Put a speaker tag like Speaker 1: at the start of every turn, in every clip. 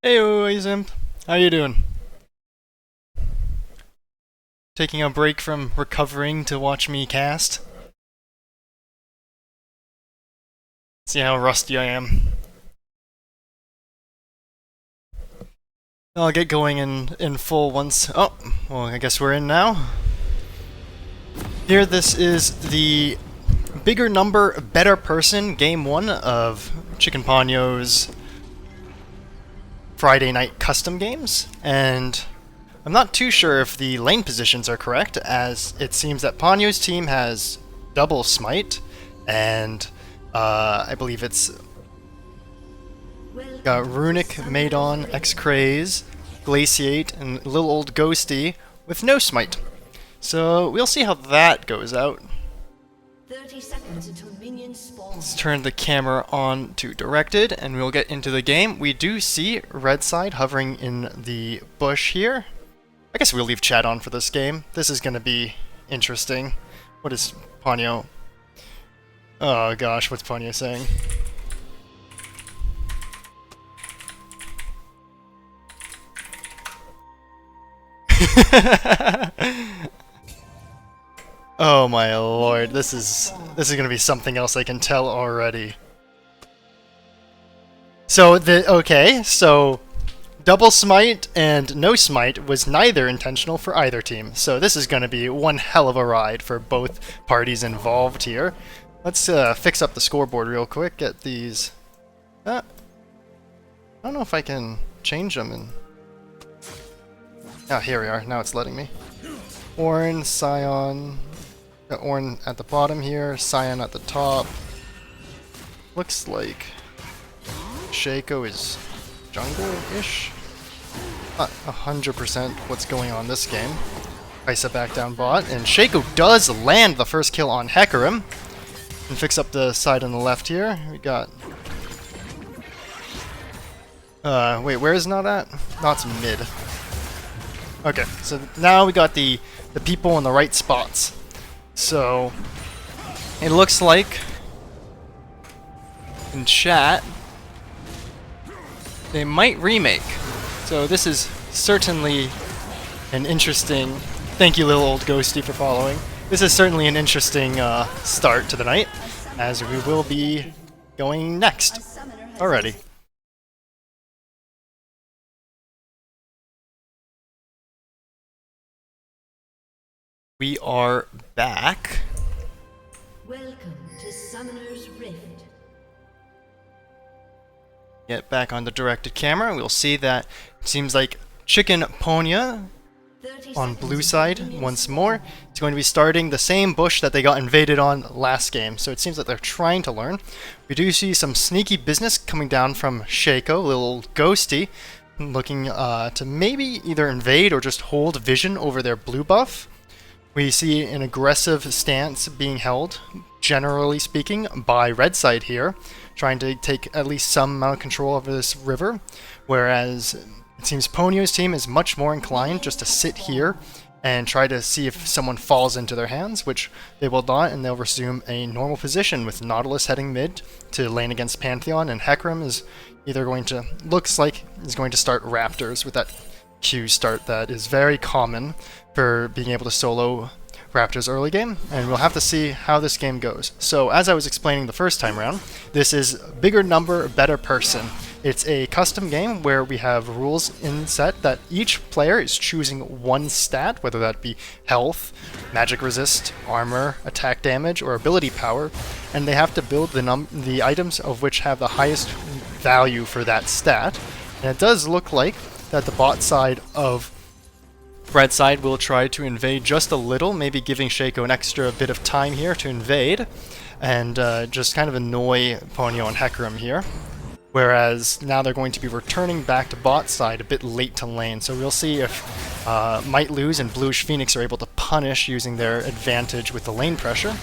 Speaker 1: Hey, Zimp. How you doing? Taking a break from recovering to watch me cast? See how rusty I am. I'll get going in full once. Oh, well, I guess we're in now. Here, this is the bigger number, better person game 1 of Chicken Ponyo's Friday night custom games, and I'm not too sure if the lane positions are correct, as it seems that Ponyo's team has double smite, and I believe it's got Runic, Maidon, X-Craze, Glaciate, and Little Old Ghosty with no smite. So we'll see how that goes out.
Speaker 2: 30 seconds until minions spawn.
Speaker 1: Let's turn the camera on to directed, and we'll get into the game. We do see red side hovering in the bush here. I guess we'll leave chat on for this game. This is going to be interesting. What is Ponyo? Oh gosh, what's Ponyo saying? Oh my lord, this is gonna be something else, I can tell already. So so double smite and no smite was neither intentional for either team. So this is gonna be one hell of a ride for both parties involved here. Let's fix up the scoreboard real quick, get these... I don't know if I can change them in... Oh, here we are, now it's letting me. Ornn, Scion... Ornn at the bottom here, Scion at the top. Looks like Shaco is jungle-ish. Not 100% what's going on this game. Isa back down bot, and Shaco does land the first kill on Hecarim. And fix up the side on the left here. We got... wait, where is Not at? Not's mid. Okay, so now we got the people in the right spots. So, it looks like in chat they might remake. So this is certainly an interesting... Thank you, Little Old Ghosty, for following. This is certainly an interesting start to the night, as we will be going next already. We are back.
Speaker 2: Welcome to Summoner's Rift.
Speaker 1: Get back on the directed camera. We'll see that it seems like Chicken Ponyo on blue side once more. It's going to be starting the same bush that they got invaded on last game. So it seems that they're trying to learn. We do see some sneaky business coming down from Shaco, Little Ghosty, looking to maybe either invade or just hold vision over their blue buff. We see an aggressive stance being held, generally speaking, by red side here, trying to take at least some amount of control over this river, whereas it seems Ponyo's team is much more inclined just to sit here and try to see if someone falls into their hands, which they will not, and they'll resume a normal position with Nautilus heading mid to lane against Pantheon, and Hecarim is either going to, looks like, is going to start Raptors with that Q start that is very common for being able to solo Raptors early game, and we'll have to see how this game goes. So as I was explaining the first time around, this is bigger number, better person. It's a custom game where we have rules in set that each player is choosing one stat, whether that be health, magic resist, armor, attack damage, or ability power, and they have to build the items of which have the highest value for that stat. And it does look like that the bot side of red side will try to invade just a little, maybe giving Shaco an extra bit of time here to invade, and just kind of annoy Ponyo and Hecarim here. Whereas now they're going to be returning back to bot side a bit late to lane, so we'll see if Might Lose and Bluish Phoenix are able to punish using their advantage with the lane pressure.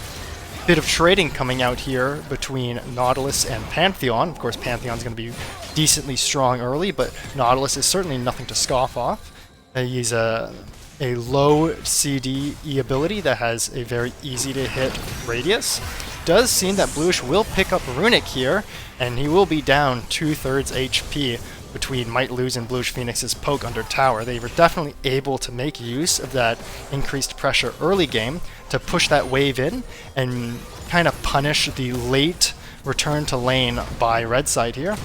Speaker 1: Bit of trading coming out here between Nautilus and Pantheon. Of course, Pantheon's going to be decently strong early, but Nautilus is certainly nothing to scoff off. He's a low CDE ability that has a very easy to hit radius. Does seem that Bluish will pick up Runic here, and he will be down 2/3 HP between Might Lose and Bluish Phoenix's poke under tower. They were definitely able to make use of that increased pressure early game to push that wave in and kind of punish the late return to lane by red side here.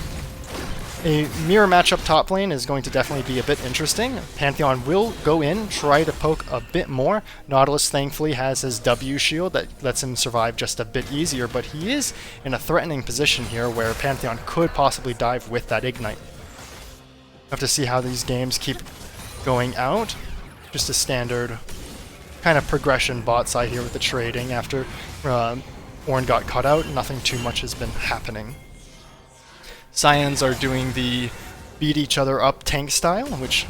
Speaker 1: A mirror matchup top lane is going to definitely be a bit interesting. Pantheon will go in, try to poke a bit more. Nautilus thankfully has his W shield that lets him survive just a bit easier, but he is in a threatening position here where Pantheon could possibly dive with that Ignite. Have to see how these games keep going out. Just a standard kind of progression bot side here with the trading. After Ornn got cut out, nothing too much has been happening. Scions are doing the beat each other up tank style, which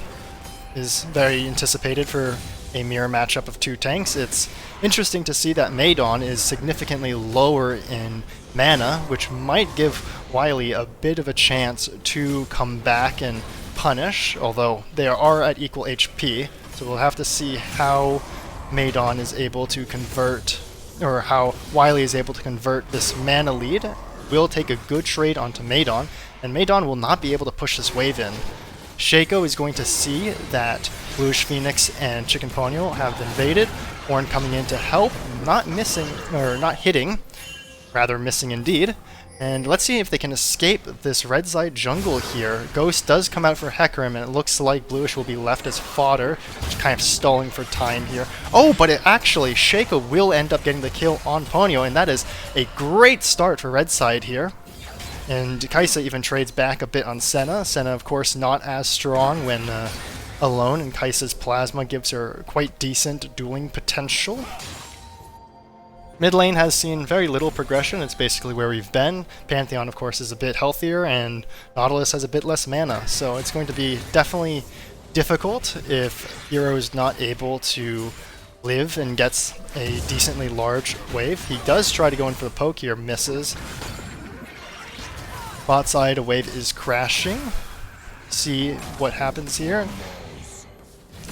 Speaker 1: is very anticipated for a mirror matchup of two tanks. It's interesting to see that Maidon is significantly lower in mana, which might give Wily a bit of a chance to come back and punish, although they are at equal HP, so we'll have to see how Maidon is able to convert, or how Wily is able to convert this mana lead. Will take a good trade onto Maidon, and Maidon will not be able to push this wave in. Shaco is going to see that Bluish Phoenix and Chicken Ponyo have invaded. Ornn coming in to help, not missing, or not hitting, rather missing indeed. And let's see if they can escape this red side jungle here. Ghost does come out for Hecarim, and it looks like Bluish will be left as fodder, just kind of stalling for time here. Oh, but it actually, Shaco will end up getting the kill on Ponyo, and that is a great start for red side here. And Kaisa even trades back a bit on Senna. Senna, of course, not as strong when alone, and Kaisa's Plasma gives her quite decent dueling potential. Mid lane has seen very little progression. It's basically where we've been. Pantheon, of course, is a bit healthier, and Nautilus has a bit less mana, so it's going to be definitely difficult if Hero is not able to live and gets a decently large wave. He does try to go in for the poke here, misses. Bot side, a wave is crashing. See what happens here.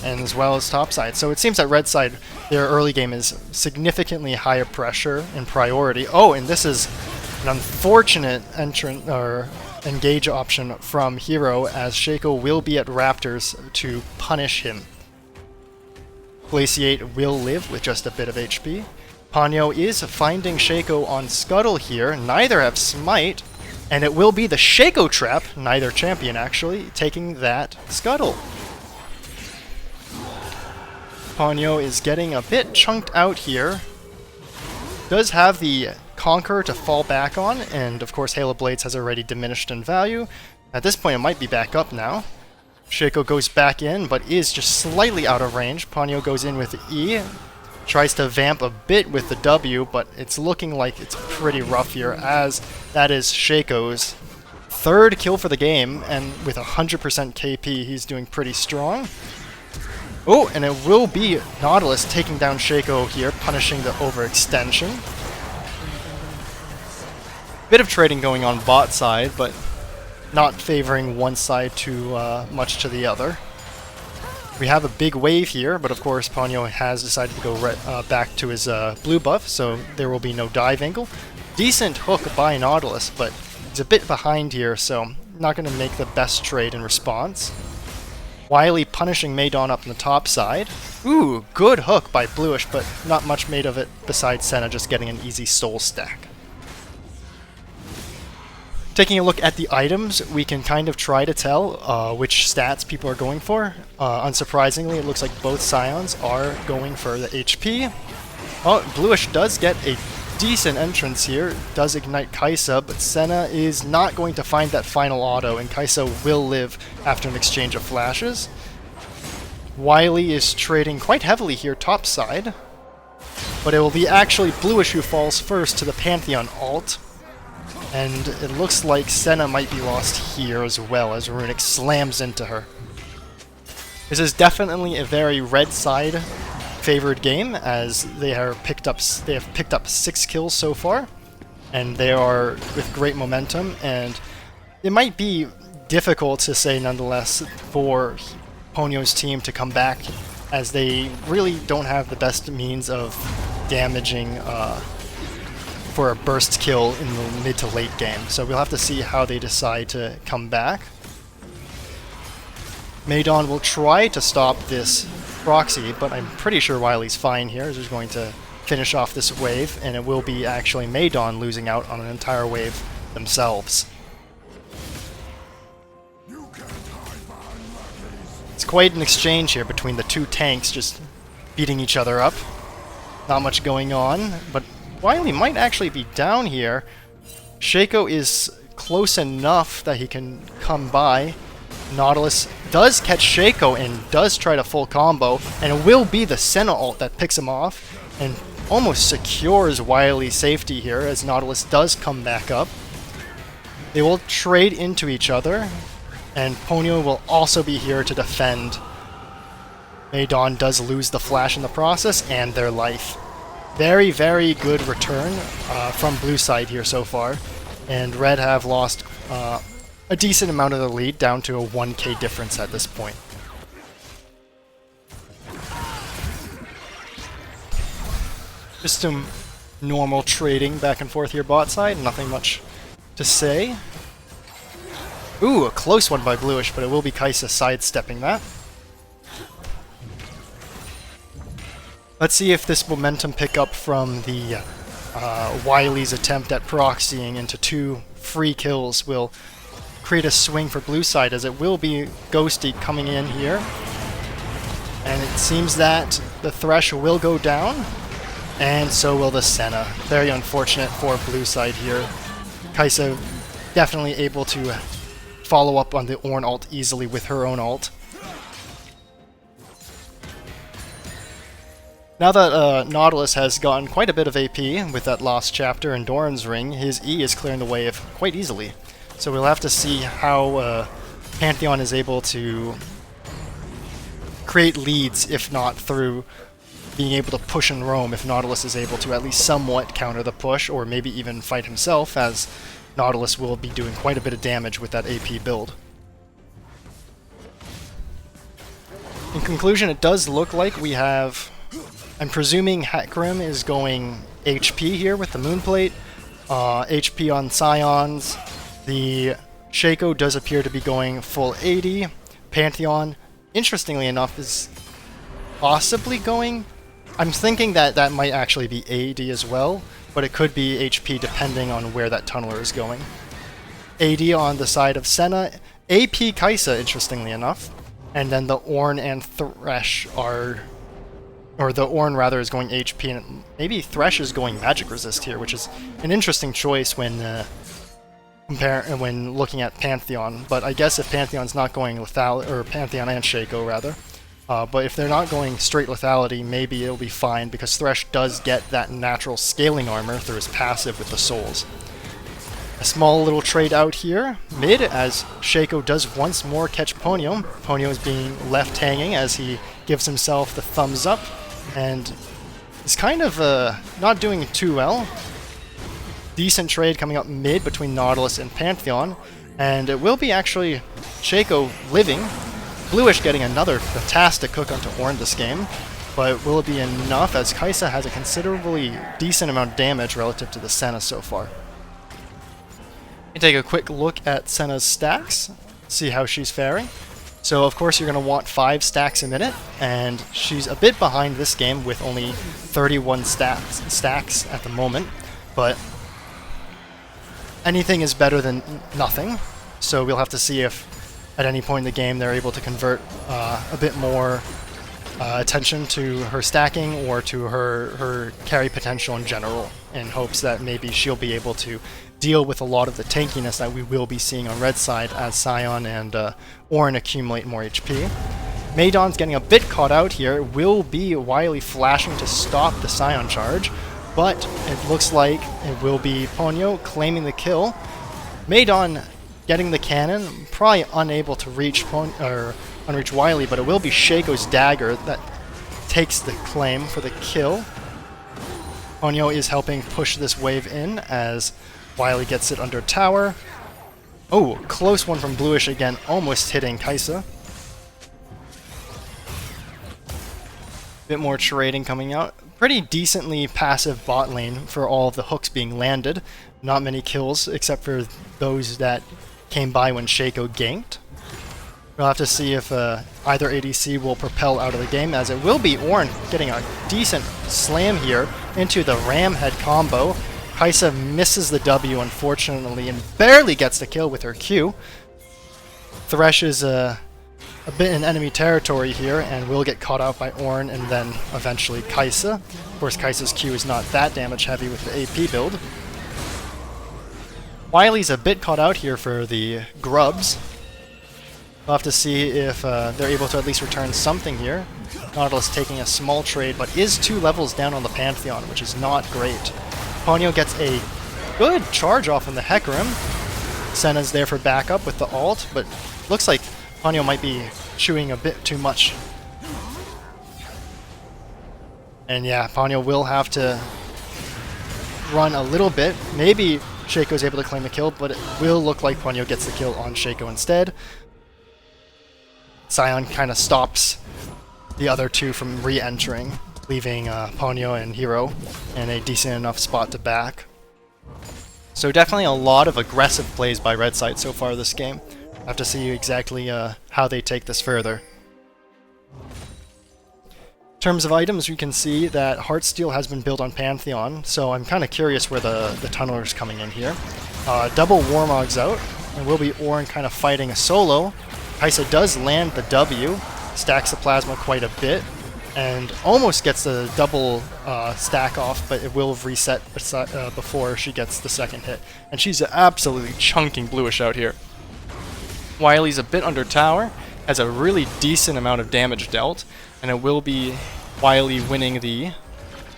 Speaker 1: And as well as top side. So it seems that red side, their early game is significantly higher pressure and priority. Oh, and this is an unfortunate entrant or engage option from Hero, as Shaco will be at Raptors to punish him. Glaciate will live with just a bit of HP. Ponyo is finding Shaco on Scuttle here. Neither have Smite, and it will be the Shaco trap, neither champion actually, taking that Scuttle. Ponyo is getting a bit chunked out here. Does have the Conqueror to fall back on, and of course Hail of Blades has already diminished in value. At this point it might be back up now. Shaco goes back in, but is just slightly out of range. Ponyo goes in with the E, tries to vamp a bit with the W, but it's looking like it's pretty rough here, as that is Shaco's third kill for the game, and with 100% KP he's doing pretty strong. Oh, and it will be Nautilus taking down Shaco here, punishing the overextension. Bit of trading going on bot side, but not favoring one side too much to the other. We have a big wave here, but of course Ponyo has decided to go back to his blue buff, so there will be no dive angle. Decent hook by Nautilus, but he's a bit behind here, so not going to make the best trade in response. Wily punishing Maidon up on the top side. Ooh, good hook by Bluish, but not much made of it besides Senna just getting an easy soul stack. Taking a look at the items, we can kind of try to tell which stats people are going for. Unsurprisingly, it looks like both Scions are going for the HP. Oh, Bluish does get a decent entrance here, does ignite Kaisa, but Senna is not going to find that final auto, and Kaisa will live after an exchange of flashes. Wily is trading quite heavily here topside, but it will be actually Bluish who falls first to the Pantheon ult, and it looks like Senna might be lost here as well, as Runic slams into her. This is definitely a very red side favored game, as they have picked up 6 kills so far, and they are with great momentum, and it might be difficult to say nonetheless for Ponyo's team to come back, as they really don't have the best means of damaging for a burst kill in the mid to late game. So we'll have to see how they decide to come back. Maydon will try to stop this proxy, but I'm pretty sure Wily's fine here. He's just going to finish off this wave, and it will be actually Maydon losing out on an entire wave themselves. It's quite an exchange here between the two tanks just beating each other up. Not much going on, but Wily might actually be down here. Shaco is close enough that he can come by. Nautilus does catch Shaco and does try to full combo, and it will be the Senna ult that picks him off and almost secures Wily's safety here as Nautilus does come back up. They will trade into each other, and Ponyo will also be here to defend. Maydon does lose the flash in the process and their life. Very, very good return from blue side here so far, and red have lost a decent amount of the lead, down to a 1k difference at this point. Just some normal trading back and forth here bot side, nothing much to say. Ooh, a close one by bluish, but it will be Kaisa sidestepping that. Let's see if this momentum pickup from the Wily's attempt at proxying into 2 free kills will create a swing for blue side, as it will be Ghosty coming in here. And it seems that the Thresh will go down, and so will the Senna. Very unfortunate for blue side here. Kaisa definitely able to follow up on the Ornn ult easily with her own ult. Now that Nautilus has gotten quite a bit of AP with that lost chapter in Doran's Ring, his E is clearing the wave quite easily. So we'll have to see how Pantheon is able to create leads, if not through being able to push and roam, if Nautilus is able to at least somewhat counter the push, or maybe even fight himself, as Nautilus will be doing quite a bit of damage with that AP build. In conclusion, it does look like we have... I'm presuming Hecarim is going HP here with the Moonplate, HP on Scions. The Shaco does appear to be going full 80. Pantheon, interestingly enough, is possibly going... I'm thinking that that might actually be AD as well, but it could be HP depending on where that tunneler is going. AD on the side of Senna, AP Kaisa, interestingly enough, and then the Ornn and Thresh are... or the Ornn rather is going HP, and maybe Thresh is going Magic Resist here, which is an interesting choice when when looking at Pantheon. But I guess if Pantheon's not going lethality, or Pantheon and Shaco rather, but if they're not going straight lethality, maybe it'll be fine, because Thresh does get that natural scaling armor through his passive with the souls. A small little trade out here, mid, as Shaco does once more catch Ponyo. Ponyo is being left hanging as he gives himself the thumbs up, and is kind of not doing too well. Decent trade coming up mid between Nautilus and Pantheon, and it will be actually Shaco living. Bluish getting another fantastic cook onto Ornn this game, but will it be enough, as Kaisa has a considerably decent amount of damage relative to the Senna so far. We take a quick look at Senna's stacks, see how she's faring. So of course you're going to want 5 stacks a minute, and she's a bit behind this game with only 31 stacks at the moment, but anything is better than nothing, so we'll have to see if at any point in the game they're able to convert a bit more attention to her stacking or to her carry potential in general, in hopes that maybe she'll be able to deal with a lot of the tankiness that we will be seeing on red side as Scion and Ornn accumulate more HP. Maydon's getting a bit caught out here. Will be Wily flashing to stop the Scion charge, but it looks like it will be Ponyo claiming the kill. Maydon getting the cannon, probably unable to reach unreach Wily, but it will be Shaco's dagger that takes the claim for the kill. Ponyo is helping push this wave in as Wily gets it under tower. Oh, close one from Bluish again, almost hitting Kaisa. Bit more trading coming out. Pretty decently passive bot lane for all of the hooks being landed. Not many kills except for those that came by when Shaco ganked. We'll have to see if either ADC will propel out of the game, as it will be Ornn getting a decent slam here into the ram head combo. Kaisa misses the W, unfortunately, and barely gets the kill with her Q. Thresh is a bit in enemy territory here and will get caught out by Ornn and then eventually Kaisa. Of course, Kaisa's Q is not that damage heavy with the AP build. Wiley's a bit caught out here for the grubs. We'll have to see if they're able to at least return something here. Nautilus taking a small trade, but is 2 levels down on the Pantheon, which is not great. Ponyo gets a good charge off in the Hecarim. Senna's there for backup with the ult, but looks like Ponyo might be chewing a bit too much. And yeah, Ponyo will have to run a little bit. Maybe Shaco's able to claim the kill, but it will look like Ponyo gets the kill on Shaco instead. Sion kind of stops the other two from re-entering, leaving Ponyo and Hero in a decent enough spot to back. So definitely a lot of aggressive plays by Red Side so far this game. I'll have to see exactly how they take this further. In terms of items, you can see that Heartsteel has been built on Pantheon, so I'm kind of curious where the Tunneler's coming in here. Double Warmog's out, and will be Ornn kind of fighting a solo. Kaisa does land the W, stacks the plasma quite a bit, and almost gets the double stack off, but it will reset before she gets the second hit. And she's absolutely chunking Bluish out here. Wiley's a bit under tower, has a really decent amount of damage dealt, and it will be Wiley winning the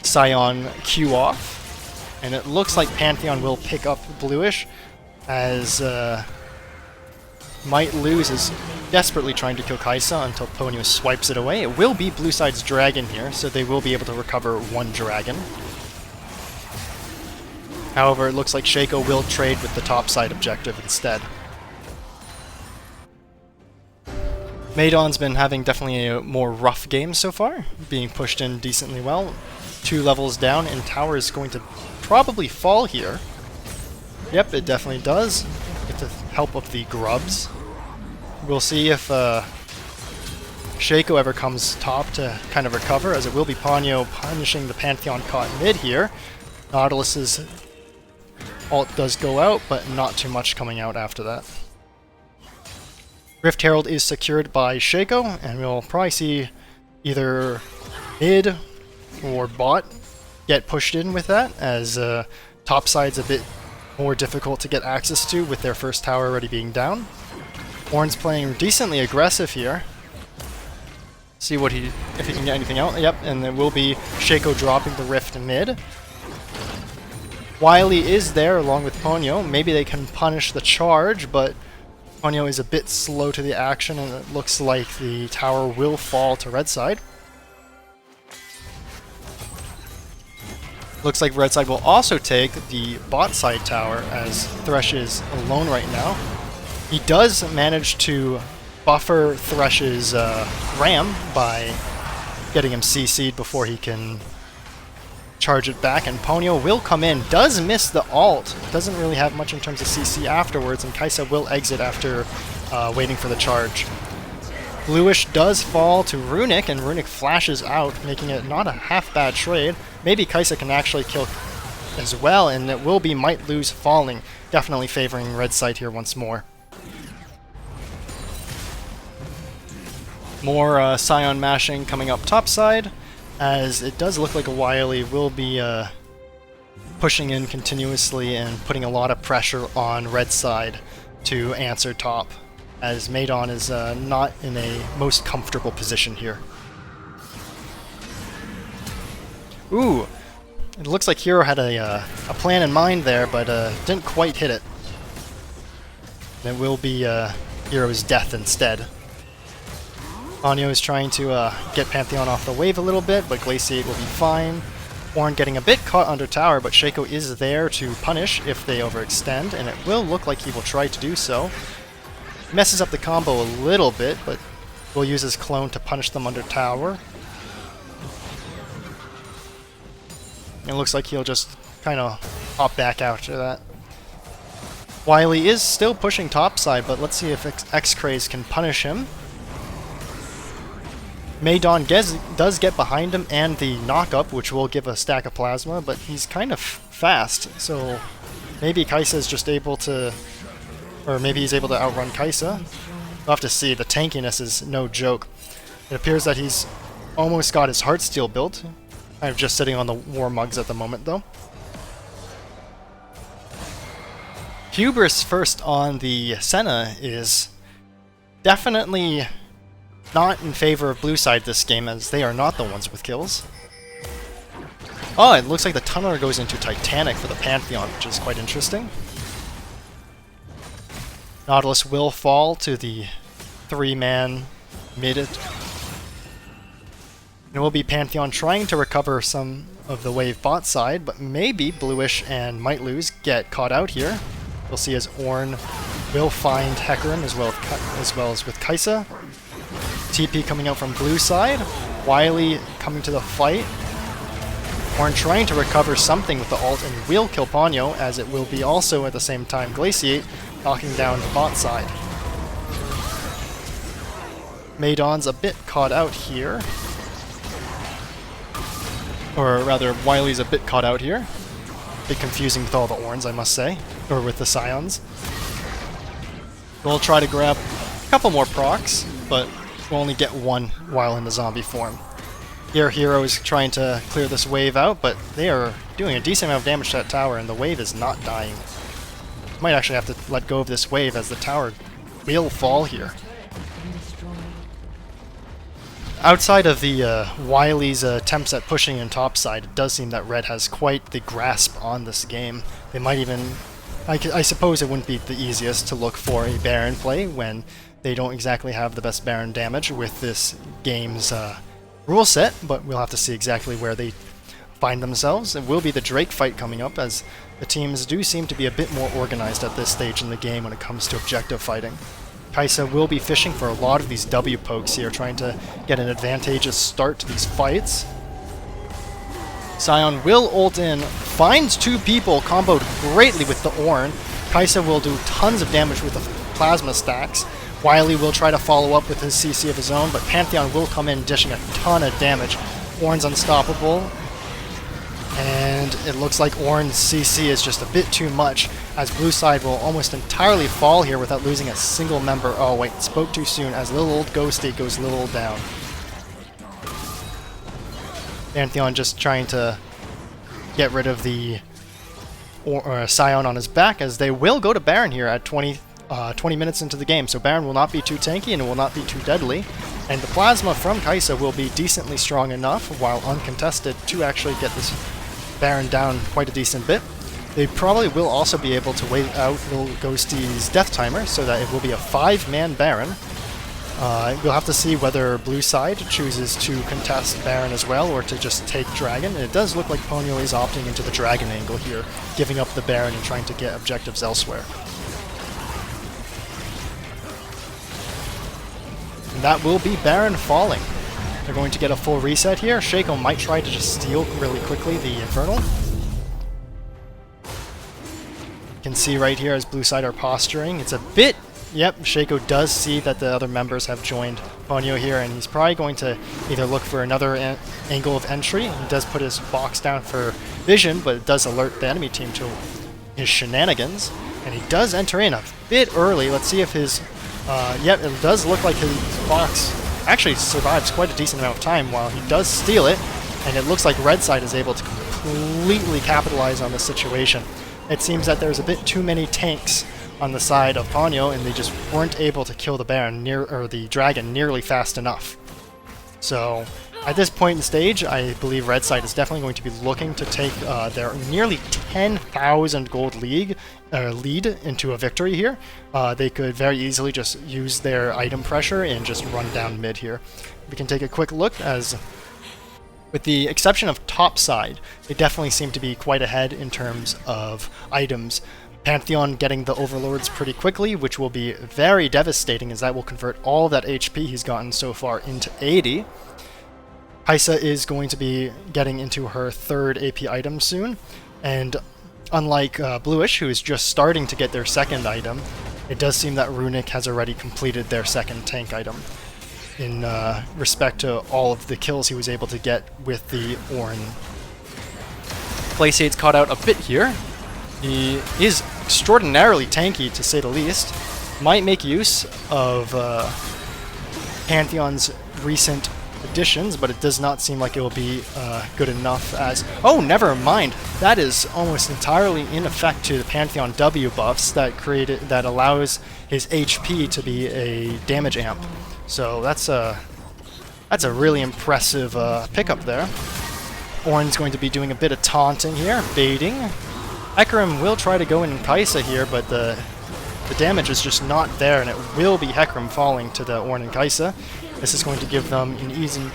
Speaker 1: Sion Q off. And it looks like Pantheon will pick up Bluish, as Might Lose is desperately trying to kill Kaisa until Ponyo swipes it away. It will be Blue Side's dragon here, so they will be able to recover 1 dragon. However, it looks like Shaco will trade with the top side objective instead. Maidon's been having definitely a more rough game so far, being pushed in decently well. 2 levels down, and tower is going to probably fall here. Yep, it definitely does, with the help of the grubs. We'll see if Shaco ever comes top to kind of recover, as it will be Ponyo punishing the Pantheon caught mid here. Nautilus's ult does go out, but not too much coming out after that. Rift Herald is secured by Shaco, and we'll probably see either mid or bot get pushed in with that, as topside's a bit more difficult to get access to with their first tower already being down. Ornn's playing decently aggressive here. See if he can get anything out. Yep, and then will be Shaco dropping the Rift mid. Wiley is there along with Ponyo. Maybe they can punish the charge, but Ponyo is a bit slow to the action, and it looks like the tower will fall to Red Side. Looks like Red Side will also take the bot side tower, as Thresh is alone right now. He does manage to buffer Thresh's ram by getting him CC'd before he can charge it back, and Ponyo will come in, does miss the ult, doesn't really have much in terms of CC afterwards, and Kaisa will exit after waiting for the charge. Bluish does fall to Runic, and Runic flashes out, making it not a half bad trade. Maybe Kaisa can actually kill as well, and it will be Might Lose falling, definitely favoring Red Side here once more. More Sion mashing coming up topside, as it does look like a Wiley will be pushing in continuously and putting a lot of pressure on Red Side to answer top, as Maidon is not in a most comfortable position here. Ooh, it looks like Hero had a plan in mind there, but didn't quite hit it. And it will be Hero's death instead. Ponyo is trying to get Pantheon off the wave a little bit, but Glaciate will be fine. Ornn getting a bit caught under tower, but Shaco is there to punish if they overextend, and it will look like he will try to do so. Messes up the combo a little bit, but will use his clone to punish them under tower. It looks like he'll just kind of hop back after that. Wily is still pushing topside, but let's see if X-Craze can punish him. Maydon does get behind him and the knock-up, which will give a stack of plasma, but he's kind of fast, so maybe Kaisa is just able to... or maybe he's able to outrun Kaisa. We'll have to see. The tankiness is no joke. It appears that he's almost got his Heartsteel built. I'm just sitting on the War Mugs at the moment, though. Hubris first on the Senna is definitely not in favor of blue side this game, as they are not the ones with kills. Oh, it looks like the Tunneler goes into Titanic for the Pantheon, which is quite interesting. Nautilus will fall to the 3-man mid. It will be Pantheon trying to recover some of the wave bot side, but maybe Bluish and Might Lose get caught out here. We'll see as Ornn will find Hecarim as well as with Kaisa. TP coming out from blue side. Wily coming to the fight. Ornn trying to recover something with the ult and will kill Ponyo, as it will be also at the same time Glaciate, knocking down the bot side. Maydon's a bit caught out here. Or rather, Wily's a bit caught out here. A bit confusing with all the Ornns, I must say. Or with the Scions. We'll try to grab a couple more procs, but we'll only get one while in the zombie form. Here, Hero is trying to clear this wave out, but they are doing a decent amount of damage to that tower, and the wave is not dying. Might actually have to let go of this wave, as the tower will fall here. Outside of the Wily's attempts at pushing in topside, it does seem that Red has quite the grasp on this game. They might even... I suppose it wouldn't be the easiest to look for a Baron play when they don't exactly have the best Baron damage with this game's rule set, but we'll have to see exactly where they find themselves. It will be the Drake fight coming up, as the teams do seem to be a bit more organized at this stage in the game when it comes to objective fighting. Kaisa will be fishing for a lot of these W pokes here, trying to get an advantageous start to these fights. Scion will ult in, finds two people, comboed greatly with the Ornn. Kaisa will do tons of damage with the plasma stacks. Wily will try to follow up with his CC of his own, but Pantheon will come in dishing a ton of damage. Ornn's unstoppable, and it looks like Ornn's CC is just a bit too much, as blue side will almost entirely fall here without losing a single member. Oh wait, spoke too soon, as little old Ghosty goes little old down. Pantheon just trying to get rid of the Scion on his back, as they will go to Baron here at 20 minutes into the game, so Baron will not be too tanky and it will not be too deadly, and the plasma from Kaisa will be decently strong enough, while uncontested, to actually get this Baron down quite a decent bit. They probably will also be able to wait out Little Ghosty's death timer, so that it will be a 5-man Baron. We'll have to see whether blue side chooses to contest Baron as well, or to just take Dragon. And it does look like Ponyo is opting into the Dragon angle here, giving up the Baron and trying to get objectives elsewhere. And that will be Baron falling. They're going to get a full reset here. Shaco might try to just steal really quickly the Infernal. You can see right here as blue side are posturing. It's a bit... Yep, Shaco does see that the other members have joined Ponyo here, and he's probably going to either look for another angle of entry. He does put his box down for vision, but it does alert the enemy team to his shenanigans. And he does enter in a bit early. Let's see if his... yep, it does look like his box actually survives quite a decent amount of time while he does steal it, and it looks like red side is able to completely capitalize on this situation. It seems that there's a bit too many tanks on the side of Ponyo, and they just weren't able to kill the Baron or the Dragon nearly fast enough. So at this point in the stage, I believe red side is definitely going to be looking to take their nearly 10,000 gold lead into a victory here. They could very easily just use their item pressure and just run down mid here. We can take a quick look, as with the exception of top side, they definitely seem to be quite ahead in terms of items. Pantheon getting the Overlords pretty quickly, which will be very devastating, as that will convert all of that HP he's gotten so far into 80. Kaisa is going to be getting into her third AP item soon, and unlike Bluish, who is just starting to get their second item, it does seem that Runic has already completed their second tank item in respect to all of the kills he was able to get with the Ornn. Glaciate's caught out a bit here. He is extraordinarily tanky, to say the least. Might make use of Pantheon's recent additions, but it does not seem like it will be good enough as... Oh, never mind! That is almost entirely in effect to the Pantheon W buffs that allows his HP to be a damage amp. So that's a really impressive pickup there. Ornn's going to be doing a bit of taunting here, baiting. Hecarim will try to go in Kaisa here, but the damage is just not there, and it will be Hecarim falling to the Ornn and Kaisa. This is going to give them an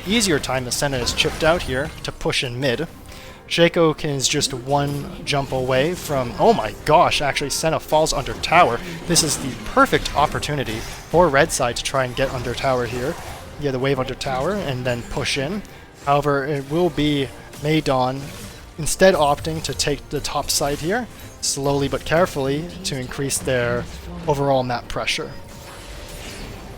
Speaker 1: easier time. The Senna is chipped out here to push in mid. Shaco is just one jump away from... Oh my gosh, actually Senna falls under tower. This is the perfect opportunity for red side to try and get under tower here. Get the wave under tower and then push in. However, it will be Maydon instead opting to take the top side here, slowly but carefully, to increase their overall map pressure.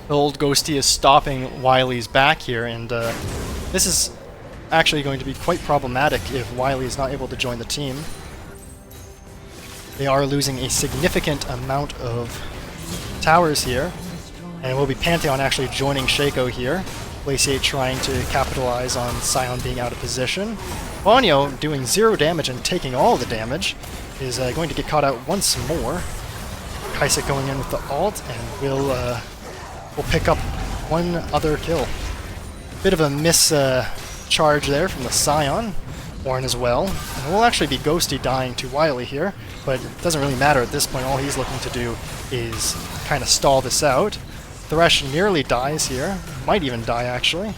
Speaker 1: The old Ghosty is stopping Wily's back here, and this is actually going to be quite problematic if Wily is not able to join the team. They are losing a significant amount of towers here, and it will be Pantheon actually joining Shaco here. Glaciate trying to capitalize on Scion being out of position. Ponyo doing 0 damage and taking all the damage is going to get caught out once more. Kaisa going in with the ult and will pick up one other kill. Bit of a miss charge there from the Scion. Ornn as well. And it will actually be Ghosty dying to Wily here, but it doesn't really matter at this point. All he's looking to do is kind of stall this out. Thresh nearly dies here, might even die actually,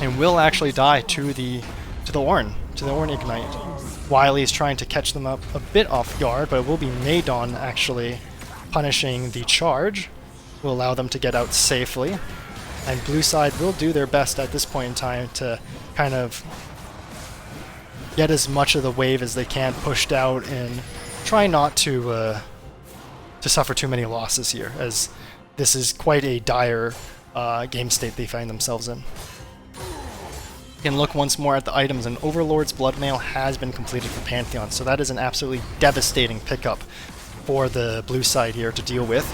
Speaker 1: and will actually die to the Ornn Ignite. Wily is trying to catch them up a bit off guard, but it will be Maydon actually punishing the charge, will allow them to get out safely, and blue side will do their best at this point in time to kind of get as much of the wave as they can pushed out and try not to suffer too many losses here, as this is quite a dire game state they find themselves in. You can look once more at the items, and Overlord's Bloodmail has been completed for Pantheon, so that is an absolutely devastating pickup for the blue side here to deal with.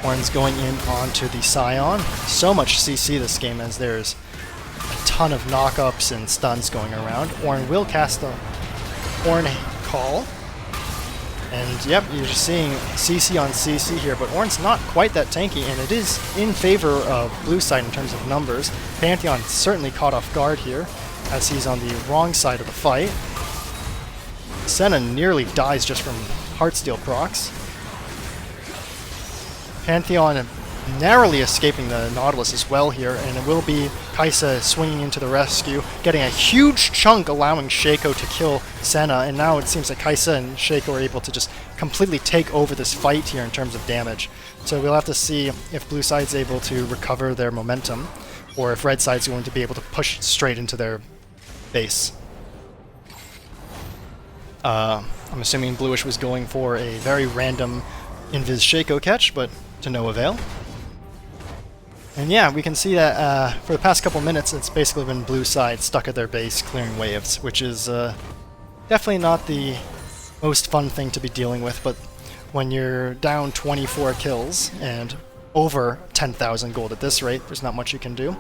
Speaker 1: Ornn's going in onto the Scion. So much CC this game, as there's a ton of knockups and stuns going around. Ornn will cast the Ornn Call. And yep, you're just seeing CC on CC here, but Ornn's not quite that tanky, and it is in favor of blue side in terms of numbers. Pantheon certainly caught off guard here, as he's on the wrong side of the fight. Senna nearly dies just from Heartsteel procs. Pantheon narrowly escaping the Nautilus as well here, and it will be Kaisa swinging into the rescue, getting a huge chunk, allowing Shaco to kill Senna, and now it seems that Kaisa and Shaco are able to just completely take over this fight here in terms of damage. So we'll have to see if blue side's able to recover their momentum, or if red side's going to be able to push straight into their base. I'm assuming bluish was going for a very random Invis Shaco catch, but to no avail. And yeah, we can see that for the past couple minutes, it's basically been blue side stuck at their base clearing waves, which is definitely not the most fun thing to be dealing with, but when you're down 24 kills and over 10,000 gold at this rate, there's not much you can do.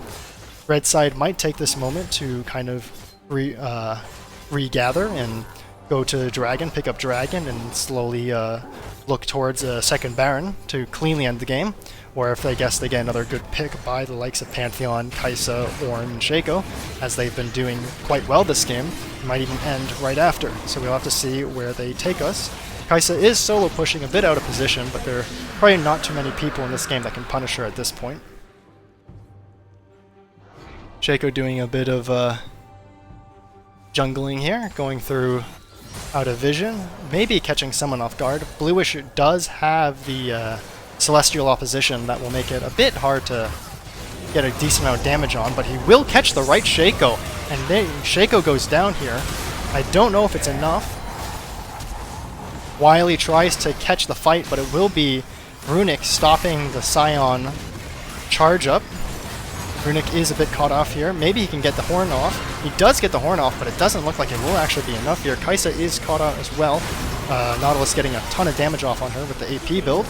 Speaker 1: Red side might take this moment to kind of regather and go to Dragon, pick up Dragon, and slowly look towards a second Baron to cleanly end the game. Or if they guess they get another good pick by the likes of Pantheon, Kaisa, Ornn, and Shaco, as they've been doing quite well this game, it might even end right after. So we'll have to see where they take us. Kaisa is solo pushing a bit out of position, but there are probably not too many people in this game that can punish her at this point. Shaco doing a bit of jungling here, going through out of vision, maybe catching someone off guard. Bluish does have the Celestial opposition that will make it a bit hard to get a decent amount of damage on, but he will catch the right Shaco, and then Shaco goes down here. I don't know if it's enough. Wily tries to catch the fight, but it will be Runic stopping the Scion charge up. Runic is a bit caught off here. Maybe he can get the horn off. He does get the horn off, but it doesn't look like it will actually be enough here. Kaisa is caught out as well. Nautilus getting a ton of damage off on her with the AP build.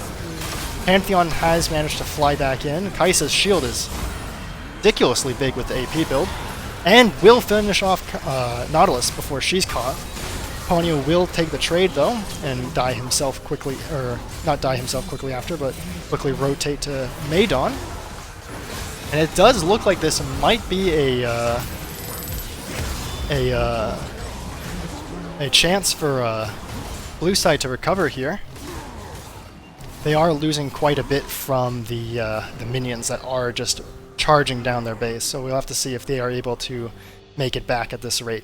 Speaker 1: Pantheon has managed to fly back in. Kaisa's shield is ridiculously big with the AP build, and will finish off Nautilus before she's caught. Ponyo will take the trade though, and die himself quickly, or not die himself quickly after, but quickly rotate to Maydon. And it does look like this might be a chance for blue side to recover here. They are losing quite a bit from the minions that are just charging down their base, so we'll have to see if they are able to make it back at this rate.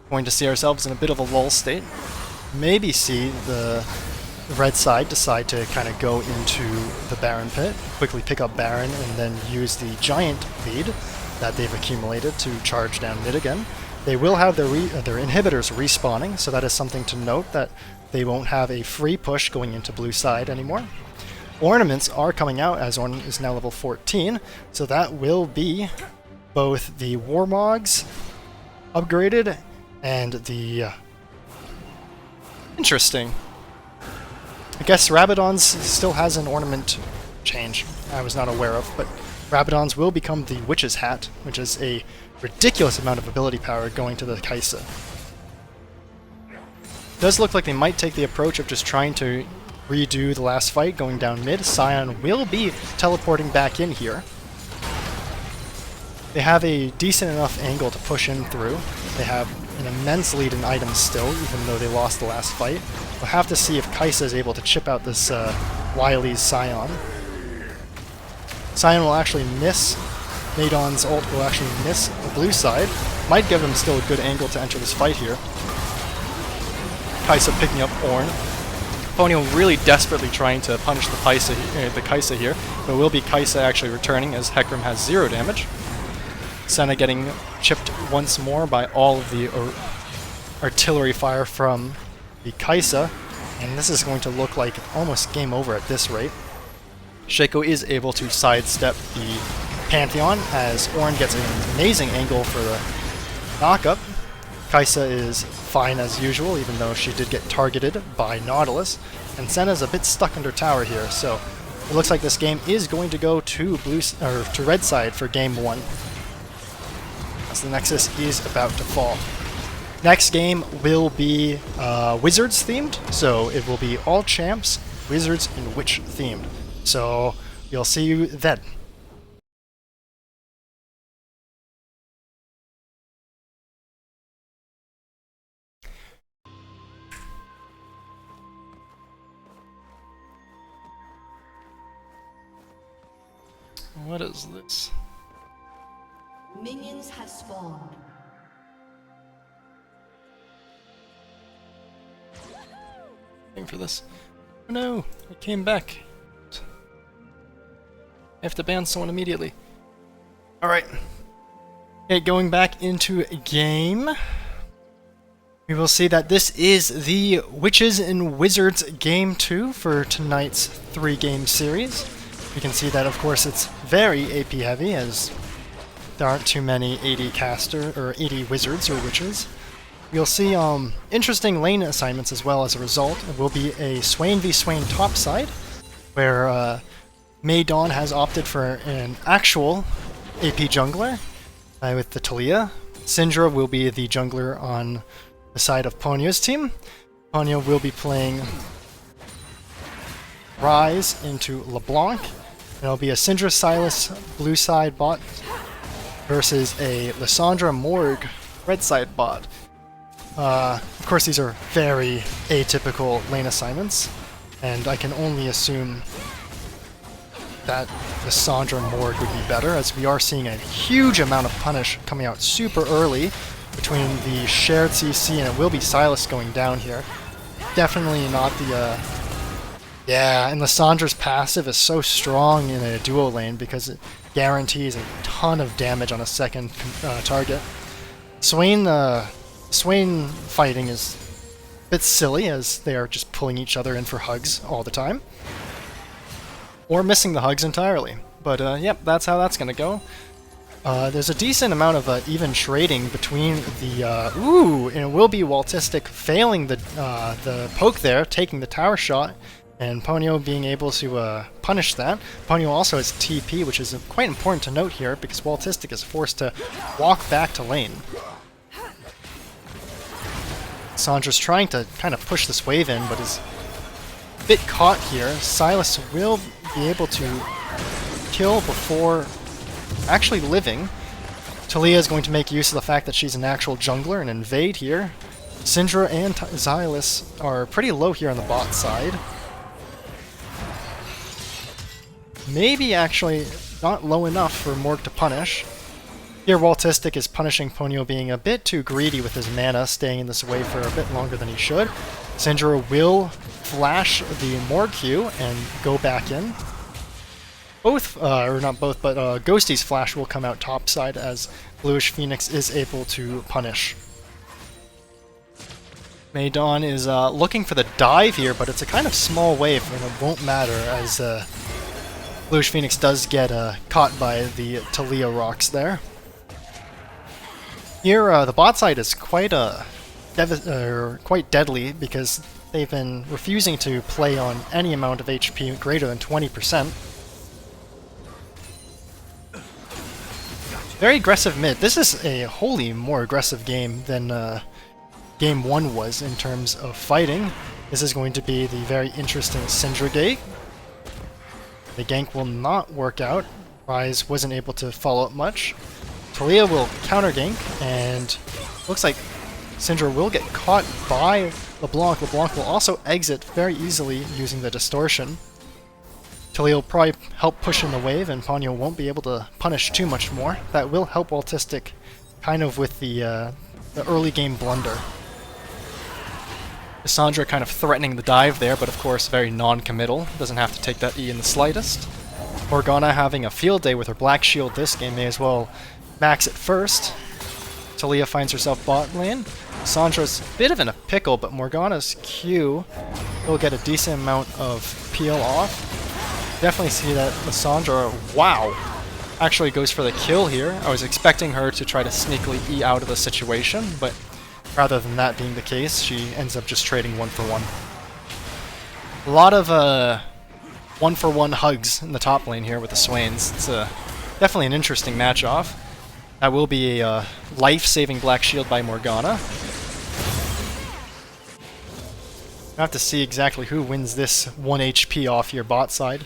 Speaker 1: Going to see ourselves in a bit of a lull state. Maybe see the red side decide to kind of go into the Baron pit, quickly pick up Baron, and then use the giant lead that they've accumulated to charge down mid again. They will have their inhibitors respawning, so that is something to note, that they won't have a free push going into blue side anymore. Ornaments are coming out, as Ornament is now level 14, so that will be both the Warmogs upgraded and the... Interesting. I guess Rabadon's still has an ornament change I was not aware of, but Rabadon's will become the Witch's Hat, which is a ridiculous amount of ability power going to the Kaisa. Does look like they might take the approach of just trying to redo the last fight going down mid. Scion will be teleporting back in here. They have a decent enough angle to push in through. They have an immense lead in items still, even though they lost the last fight. We'll have to see if Kaisa is able to chip out this Wily's Scion. Scion will actually miss. Maydon's ult will actually miss the blue side. Might give him still a good angle to enter this fight here. Kaisa picking up Ornn. Ponyo really desperately trying to punish the Kaisa here, but it will be Kaisa actually returning as Hecarim has 0 damage. Senna getting chipped once more by all of the artillery fire from the Kaisa, and this is going to look like almost game over at this rate. Shaco is able to sidestep the Pantheon as Ornn gets an amazing angle for the knockup. Kaisa is fine as usual, even though she did get targeted by Nautilus, and Senna's a bit stuck under tower here, so it looks like this game is going to go to red side for game 1. As the Nexus is about to fall. Next game will be Wizards themed, so it will be all champs, Wizards, and Witch themed. So we'll see you then. What is this?
Speaker 2: Minions have spawned.
Speaker 1: Waiting for this. Oh no, it came back. I have to ban someone immediately. Alright. Okay, going back into a game. We will see that this is the Witches and Wizards Game 2 for tonight's 3-game series. We can see that, of course, it's very AP heavy, as there aren't too many AD caster or AD wizards or witches. You'll see interesting lane assignments as well as a result. It will be a Swain v Swain topside, where Maydon has opted for an actual AP jungler with the Talia. Syndra will be the jungler on the side of Ponyo's team. Ponyo will be playing Rise into LeBlanc. It'll be a Syndra Silas blue side bot versus a Lissandra Morg red side bot. Of course, these are very atypical lane assignments, and I can only assume that Lissandra Morg would be better, as we are seeing a huge amount of punish coming out super early between the shared CC, and it will be Silas going down here. Definitely not the... Yeah, and Lissandra's passive is so strong in a duo lane because it guarantees a ton of damage on a second target. Swain Swain fighting is a bit silly, as they are just pulling each other in for hugs all the time. Or missing the hugs entirely. But yep, that's how that's gonna go. There's a decent amount of even trading between the... ooh! And it will be Waltistic failing the poke there, taking the tower shot, and Ponyo being able to punish that. Ponyo also has TP, which is quite important to note here, because Waltistic is forced to walk back to lane. Sandra's trying to kind of push this wave in, but is a bit caught here. Silas will be able to kill before actually living. Talia is going to make use of the fact that she's an actual jungler and invade here. Syndra and Xylus are pretty low here on the bot side. Maybe actually not low enough for Morg to punish. Here Waltistic is punishing Ponyo being a bit too greedy with his mana, staying in this wave for a bit longer than he should. Syndra will flash the Morg Q and go back in. Both, or not both, but Ghosty's flash will come out topside as Bluish Phoenix is able to punish. Maydon is looking for the dive here, but it's a kind of small wave and it won't matter as Bluish Phoenix does get caught by the Talia rocks there. Here, the bot side is quite quite deadly because they've been refusing to play on any amount of HP greater than 20%. Very aggressive mid. This is a wholly more aggressive game than Game 1 was in terms of fighting. This is going to be the very interesting Syndra gank. The gank will not work out. Ryze wasn't able to follow up much. Talia will counter gank, and looks like Syndra will get caught by LeBlanc. LeBlanc will also exit very easily using the distortion. Talia will probably help push in the wave, and Ponyo won't be able to punish too much more. That will help Waltistic kind of with the early game blunder. Cassandra kind of threatening the dive there, but of course very non-committal. Doesn't have to take that E in the slightest. Morgana having a field day with her Black Shield this game, may as well max it first. Talia finds herself bot lane. Cassandra's a bit of in a pickle, but Morgana's Q will get a decent amount of peel off. Definitely see that Cassandra, wow, actually goes for the kill here. I was expecting her to try to sneakily E out of the situation, but rather than that being the case, she ends up just trading 1-for-1. A lot of 1-for-1 hugs in the top lane here with the Swains. It's definitely an interesting match-off. That will be a life-saving Black Shield by Morgana. We'll have to see exactly who wins this 1 HP off your bot side.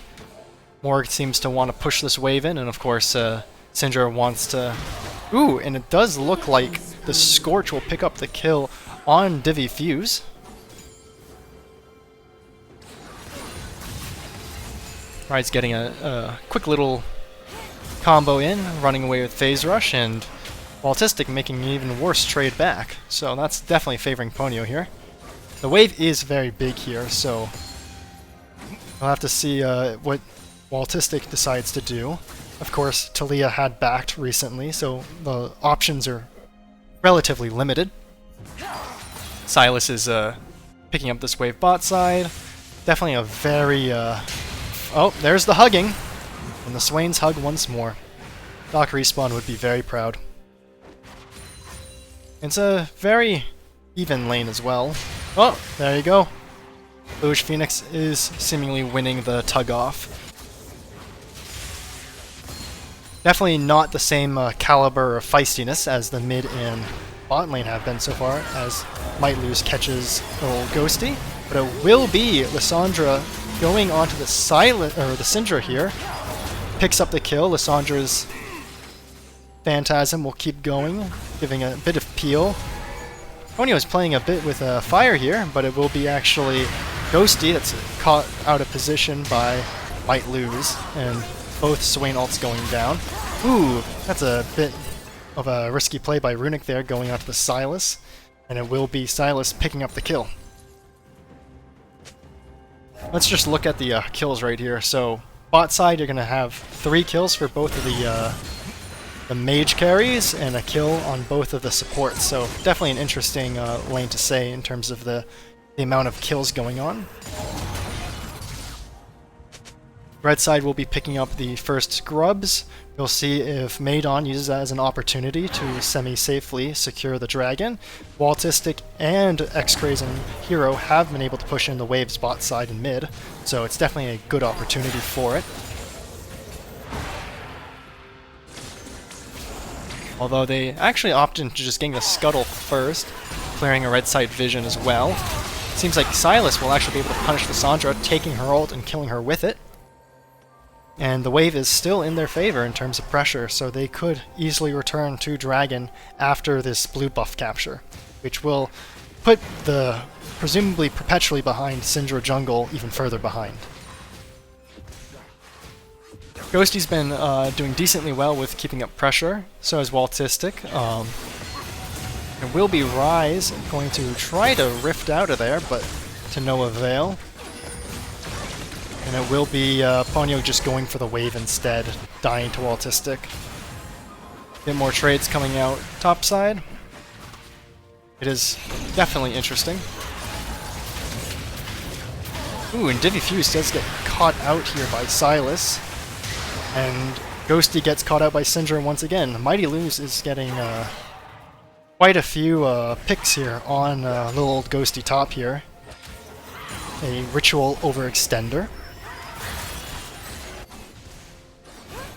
Speaker 1: Morg seems to want to push this wave in, and of course Syndra wants to... Ooh, and it does look like the Scorch will pick up the kill on Divi Fuse. Ride's getting a quick little combo in, running away with Phase Rush, and Waltistic making an even worse trade back. So that's definitely favoring Ponyo here. The wave is very big here, so we'll have to see what Waltistic decides to do. Of course, Talia had backed recently, so the options are relatively limited. Silas is picking up this wave bot side. Definitely a very... Oh, there's the hugging! And the Swains hug once more. Doc Respawn would be very proud. It's a very even lane as well. Oh, there you go. Bluish Phoenix is seemingly winning the tug-off. Definitely not the same caliber of feistiness as the mid and bot lane have been so far, as Might Lose catches old Ghosty. But it will be Lissandra going onto the Syndra here. Picks up the kill. Lissandra's Phantasm will keep going, giving a bit of peel. Ponyo is playing a bit with fire here, but it will be actually Ghosty that's caught out of position by Might Lose, and both Swain ults going down. Ooh, that's a bit of a risky play by Runic there, going onto the Silas, and it will be Silas picking up the kill. Let's just look at the kills right here. So, bot side, you're going to have 3 kills for both of the the mage carries and a kill on both of the supports. So definitely an interesting lane to say in terms of the amount of kills going on. Red side will be picking up the first grubs. We'll see if Maidon uses that as an opportunity to semi-safely secure the dragon. Waltistic and X-Crazen Hero have been able to push in the waves bot side and mid, so it's definitely a good opportunity for it. Although they actually opted into just getting the scuttle first, clearing a red side vision as well. It seems like Silas will actually be able to punish Lissandra, taking her ult and killing her with it. And the wave is still in their favor in terms of pressure, so they could easily return to Dragon after this blue buff capture, which will put the presumably perpetually behind Syndra jungle even further behind. Ghosty's been doing decently well with keeping up pressure, so is Waltistic. It will be Rise going to try to rift out of there, but to no avail. And it will be Ponyo just going for the wave instead, dying to Waltistic. A bit more trades coming out topside. It is definitely interesting. Ooh, and Divvy Fuse does get caught out here by Silas. And Ghosty gets caught out by Syndra once again. Mighty Lose is getting quite a few picks here on little old Ghosty top here. A ritual overextender.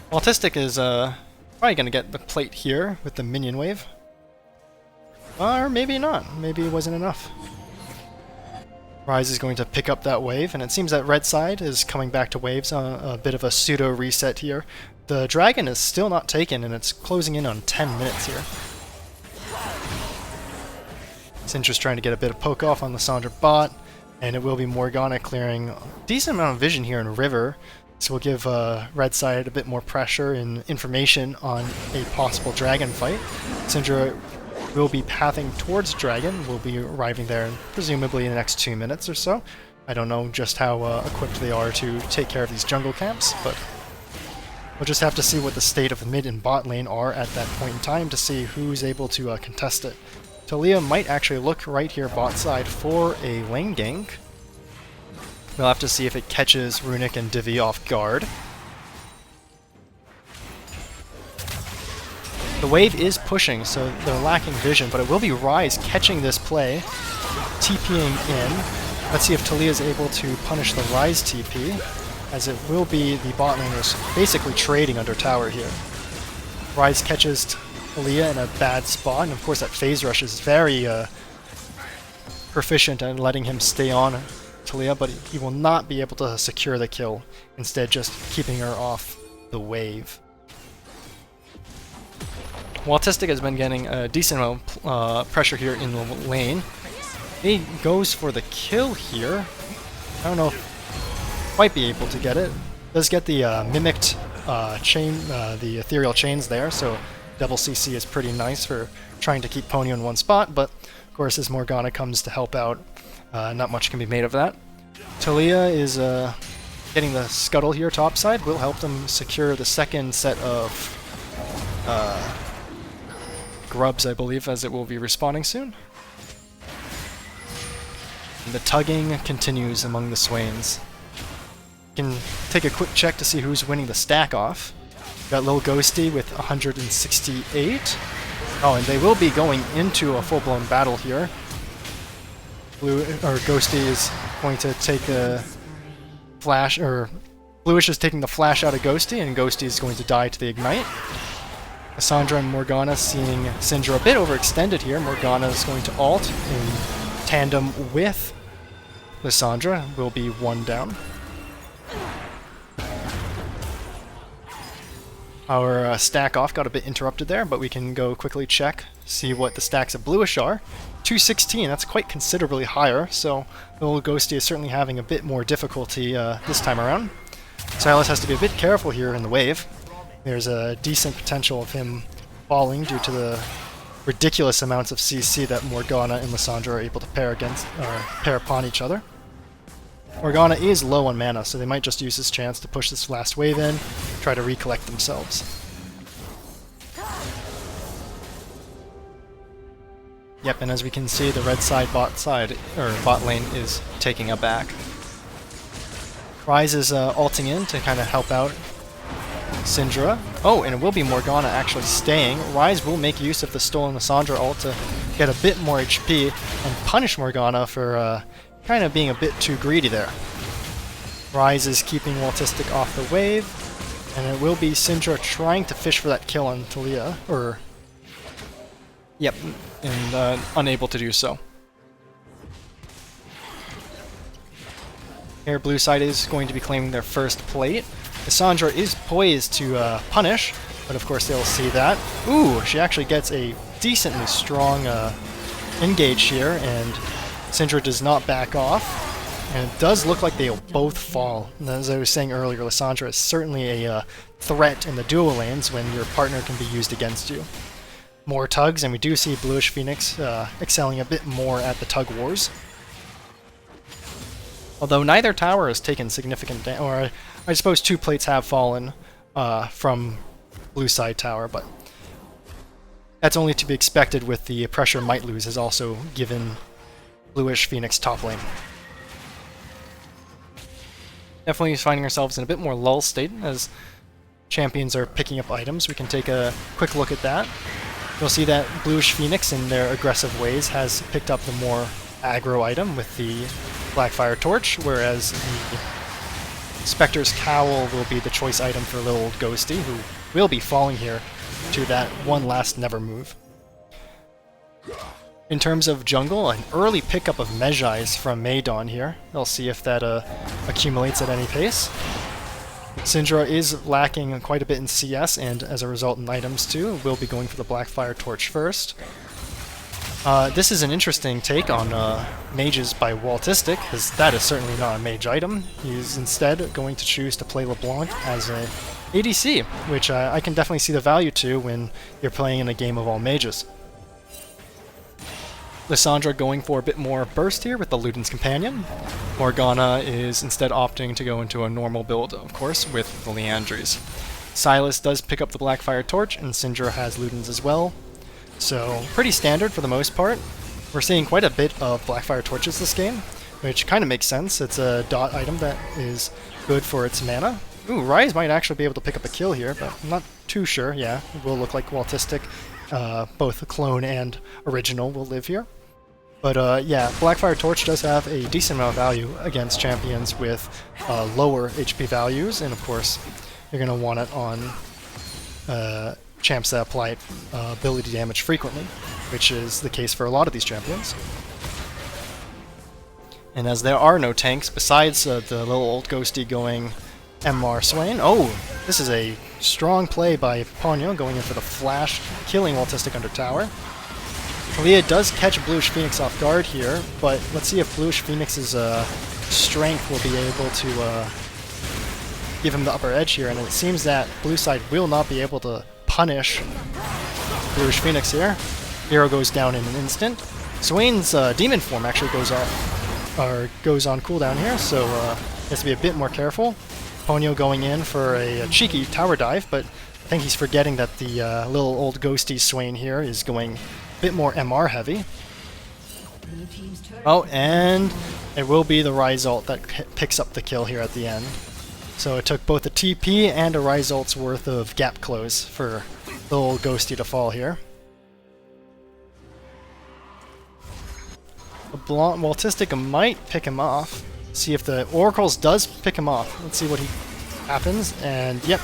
Speaker 1: Autistic is probably going to get the plate here with the minion wave. Or maybe not. Maybe it wasn't enough. Rise is going to pick up that wave, and it seems that red side is coming back to waves on a bit of a pseudo reset here. The dragon is still not taken, and it's closing in on 10 minutes here. Syndra's trying to get a bit of poke off on the Lissandra bot, and it will be Morgana clearing a decent amount of vision here in River. This will give red side a bit more pressure and information on a possible dragon fight. Syndra will be pathing towards dragon, will be arriving there presumably in the next 2 minutes or so. I don't know just how equipped they are to take care of these jungle camps, but we'll just have to see what the state of the mid and bot lane are at that point in time to see who's able to contest it. Talia might actually look right here bot side for a lane gank. We'll have to see if it catches Runic and Divi off guard. The wave is pushing, so they're lacking vision, but it will be Rise catching this play, TPing in. Let's see if Talia is able to punish the Rise TP, as it will be the bot laners basically trading under tower here. Rise catches Talia in a bad spot, and of course that phase rush is very proficient at letting him stay on Talia, but he will not be able to secure the kill, instead just keeping her off the wave. Waltistic has been getting a decent amount of pressure here in the lane. He goes for the kill here. I don't know if might be able to get it. Does get the mimicked chain, the ethereal chains there, so double CC is pretty nice for trying to keep Ponyo in one spot, but of course as Morgana comes to help out, not much can be made of that. Talia is getting the scuttle here topside, will help them secure the second set of grubs, I believe, as it will be respawning soon. And the tugging continues among the Swains. You can take a quick check to see who's winning the stack off. Got Lil Ghosty with 168. Oh, and they will be going into a full-blown battle here. Ghosty is going to take a flash, or Bluish is taking the flash out of Ghosty, and Ghosty is going to die to the ignite. Lissandra and Morgana seeing Syndra a bit overextended here. Morgana is going to ult in tandem with Lissandra. Will be one down. Our stack off got a bit interrupted there, but we can go quickly check, see what the stacks of Bluish are. 216, that's quite considerably higher, so little Ghosty is certainly having a bit more difficulty this time around. Silas has to be a bit careful here in the wave. There's a decent potential of him falling due to the ridiculous amounts of CC that Morgana and Lissandra are able to pair upon each other. Morgana is low on mana, so they might just use this chance to push this last wave in, try to recollect themselves. Yep, and as we can see, the red side, or bot lane is taking a back. Ryze is ulting in to kind of help out Syndra. Oh, and it will be Morgana actually staying. Ryze will make use of the stolen Lissandra ult to get a bit more HP and punish Morgana for kind of being a bit too greedy there. Ryze is keeping Waltistic off the wave, and it will be Syndra trying to fish for that kill on Talia, or... Yep, and unable to do so. Here, blue side is going to be claiming their first plate. Lissandra is poised to punish, but of course they'll see that. Ooh, she actually gets a decently strong engage here, and Syndra does not back off. And it does look like they'll both fall. And as I was saying earlier, Lissandra is certainly a threat in the duo lanes when your partner can be used against you. More tugs, and we do see Bluish Phoenix excelling a bit more at the tug wars. Although neither tower has taken significant damage, or I suppose 2 plates have fallen from blue side tower, but that's only to be expected with the pressure Might Lose has also given Bluish Phoenix top lane. Definitely finding ourselves in a bit more lull state as champions are picking up items. We can take a quick look at that. You'll see that Bluish Phoenix in their aggressive ways has picked up the more aggro item with the Blackfire Torch, whereas the Spectre's Cowl will be the choice item for little old Ghosty, who will be falling here to that one last never move. In terms of jungle, an early pickup of Mejai's from Maydon here. They'll see if that accumulates at any pace. Syndra is lacking quite a bit in CS, and as a result in items too. We'll be going for the Blackfire Torch first. This is an interesting take on mages by Waltistic, because that is certainly not a mage item. He's instead going to choose to play LeBlanc as a ADC, which I can definitely see the value to when you're playing in a game of all mages. Lissandra going for a bit more burst here with the Luden's Companion. Morgana is instead opting to go into a normal build, of course, with the Liandry's. Silas does pick up the Blackfire Torch, and Syndra has Luden's as well. So, pretty standard for the most part. We're seeing quite a bit of Blackfire Torches this game, which kind of makes sense. It's a dot item that is good for its mana. Ooh, Ryze might actually be able to pick up a kill here, but I'm not too sure. Yeah, it will look like Waltistic. Both clone and original will live here. But yeah, Blackfire Torch does have a decent amount of value against champions with lower HP values, and of course, you're going to want it on champs that apply ability damage frequently, which is the case for a lot of these champions. And as there are no tanks, besides the little old ghosty going MR Swain, oh, this is a strong play by Ponyo going in for the flash, killing Waltistic under tower. Talia does catch Bluish Phoenix off guard here, but let's see if Bluish Phoenix's strength will be able to give him the upper edge here, and it seems that blue side will not be able to punish Bluish Phoenix here. Hero goes down in an instant. Swain's demon form actually goes on cooldown here, so has to be a bit more careful. Ponyo going in for a cheeky tower dive, but I think he's forgetting that the little old ghosty Swain here is going a bit more MR heavy. Oh, and it will be the Ryze ult that picks up the kill here at the end. So it took both a TP and a Ryze ult's worth of gap close for the old ghosty to fall here. Waltistic might pick him off. See if the Oracles does pick him off. Let's see what happens, and yep.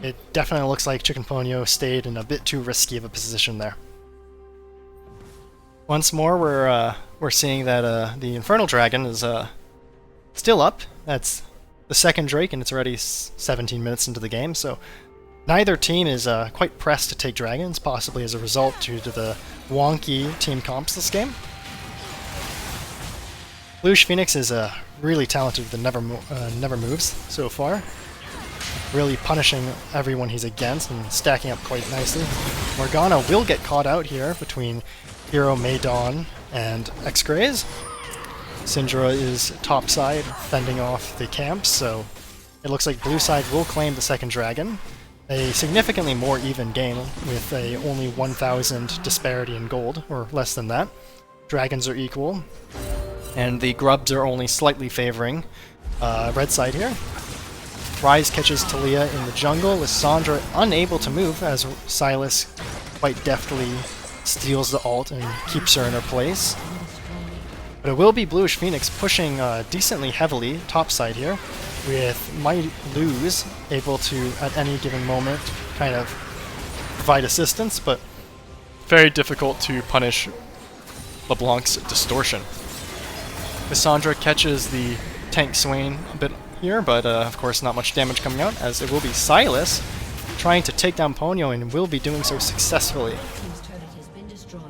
Speaker 1: It definitely looks like Chicken Ponyo stayed in a bit too risky of a position there. Once more, we're seeing that the Infernal Dragon is still up. That's the second Drake, and it's already 17 minutes into the game, so neither team is quite pressed to take dragons, possibly as a result due to the wonky team comps this game. Bluish Phoenix is really talented with the never moves so far, really punishing everyone he's against and stacking up quite nicely. Morgana will get caught out here between Hero Maydon and X-Grays. Syndra is topside, fending off the camps, so it looks like blue side will claim the second dragon. a significantly more even game with a only 1,000 disparity in gold, or less than that. Dragons are equal, and the grubs are only slightly favoring red side here. Ryze catches Talia in the jungle, Lissandra unable to move as Silas quite deftly steals the ult and keeps her in her place. But it will be Bluish Phoenix pushing decently heavily topside here, with Might Lose able to, at any given moment, kind of provide assistance, but very difficult to punish LeBlanc's distortion. Cassandra catches the tank Swain a bit here, but of course not much damage coming out, as it will be Silas trying to take down Ponyo and will be doing so successfully.
Speaker 2: Team's turret has been destroyed.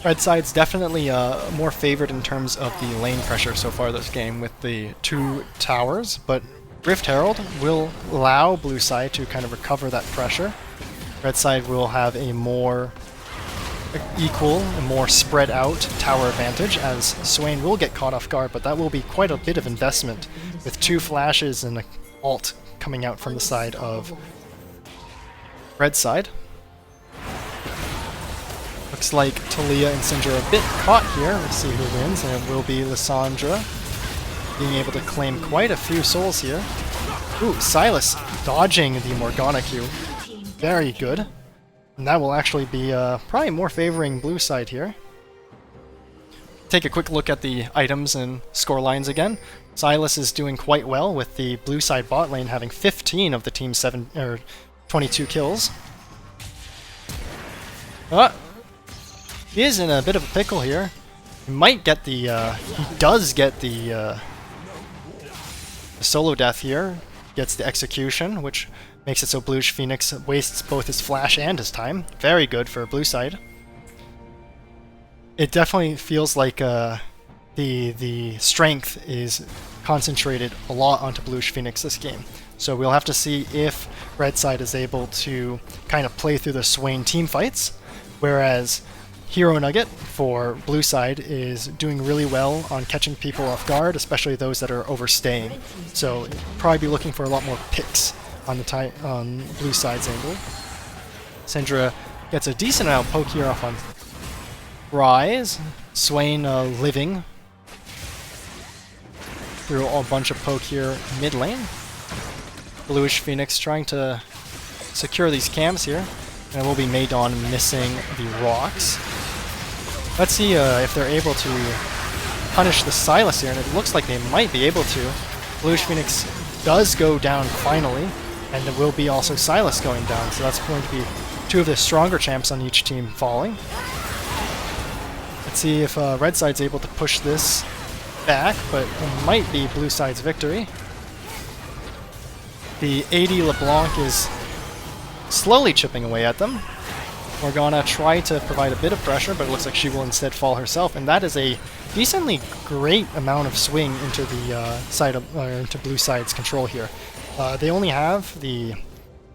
Speaker 1: Red side's definitely more favored in terms of the lane pressure so far this game with the 2 towers, but Rift Herald will allow blue side to kind of recover that pressure. Red side will have a more equal and more spread out tower advantage, as Swain will get caught off guard, but that will be quite a bit of investment with 2 flashes and an ult coming out from the side of red side. Looks like Talia and Syndra are a bit caught here. Let's see who wins, and it will be Lissandra being able to claim quite a few souls here. Ooh, Silas dodging the Morgana Q. Very good. And that will actually be probably more favoring blue side here. Take a quick look at the items and score lines again. Silas is doing quite well with the blue side bot lane having 15 of the team's 22 kills. He is in a bit of a pickle here. He might get the, he does get the solo death here. Gets the execution, which makes it so Bluish Phoenix wastes both his flash and his time. Very good for blue side. It definitely feels like the strength is concentrated a lot onto Bluish Phoenix this game. So we'll have to see if red side is able to kind of play through the Swain team fights, whereas Hero Nugget for blue side is doing really well on catching people off guard, especially those that are overstaying. So probably be looking for a lot more picks on the on blue side's angle. Syndra gets a decent amount of poke here off on Ryze. Swain living through a bunch of poke here mid lane. Bluish Phoenix trying to secure these camps here. And it will be Maidon missing the rocks. Let's see if they're able to punish the Silas here, and it looks like they might be able to. Bluish Phoenix does go down finally, and there will be also Silas going down, so that's going to be 2 of the stronger champs on each team falling. Let's see if red side's able to push this back, but it might be blue side's victory. The AD LeBlanc is slowly chipping away at them. Morgana tried to provide a bit of pressure, but it looks like she will instead fall herself, and that is a decently great amount of swing into the into blue side's control here. They only have the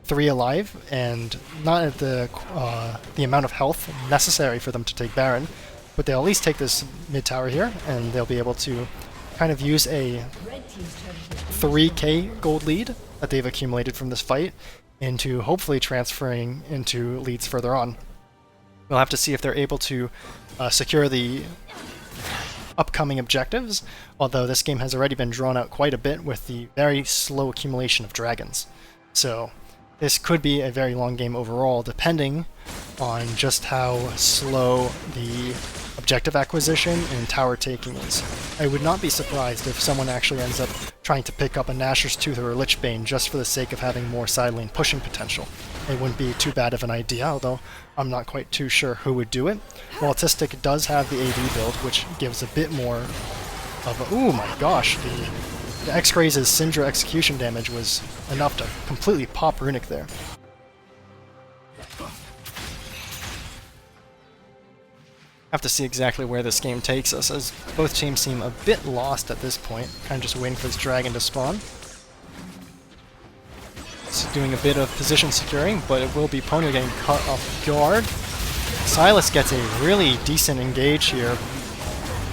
Speaker 1: 3 alive, and not at the amount of health necessary for them to take Baron, but they'll at least take this mid tower here, and they'll be able to kind of use a 3k gold lead that they've accumulated from this fight into hopefully transferring into leads further on. We'll have to see if they're able to secure the upcoming objectives, although this game has already been drawn out quite a bit with the very slow accumulation of dragons. So this could be a very long game overall, depending on just how slow the objective acquisition and tower taking is. I would not be surprised if someone actually ends up trying to pick up a Nashor's Tooth or a Lichbane just for the sake of having more side lane pushing potential. It wouldn't be too bad of an idea, although I'm not quite too sure who would do it. Autistic does have the AD build, which gives a bit more of a... Ooh my gosh, the X-Craze's Syndra execution damage was enough to completely pop Runic there. Have to see exactly where this game takes us, as both teams seem a bit lost at this point, kind of just waiting for this dragon to spawn. It's doing a bit of position securing, but it will be Ponyo getting caught off guard. Silas gets a really decent engage here,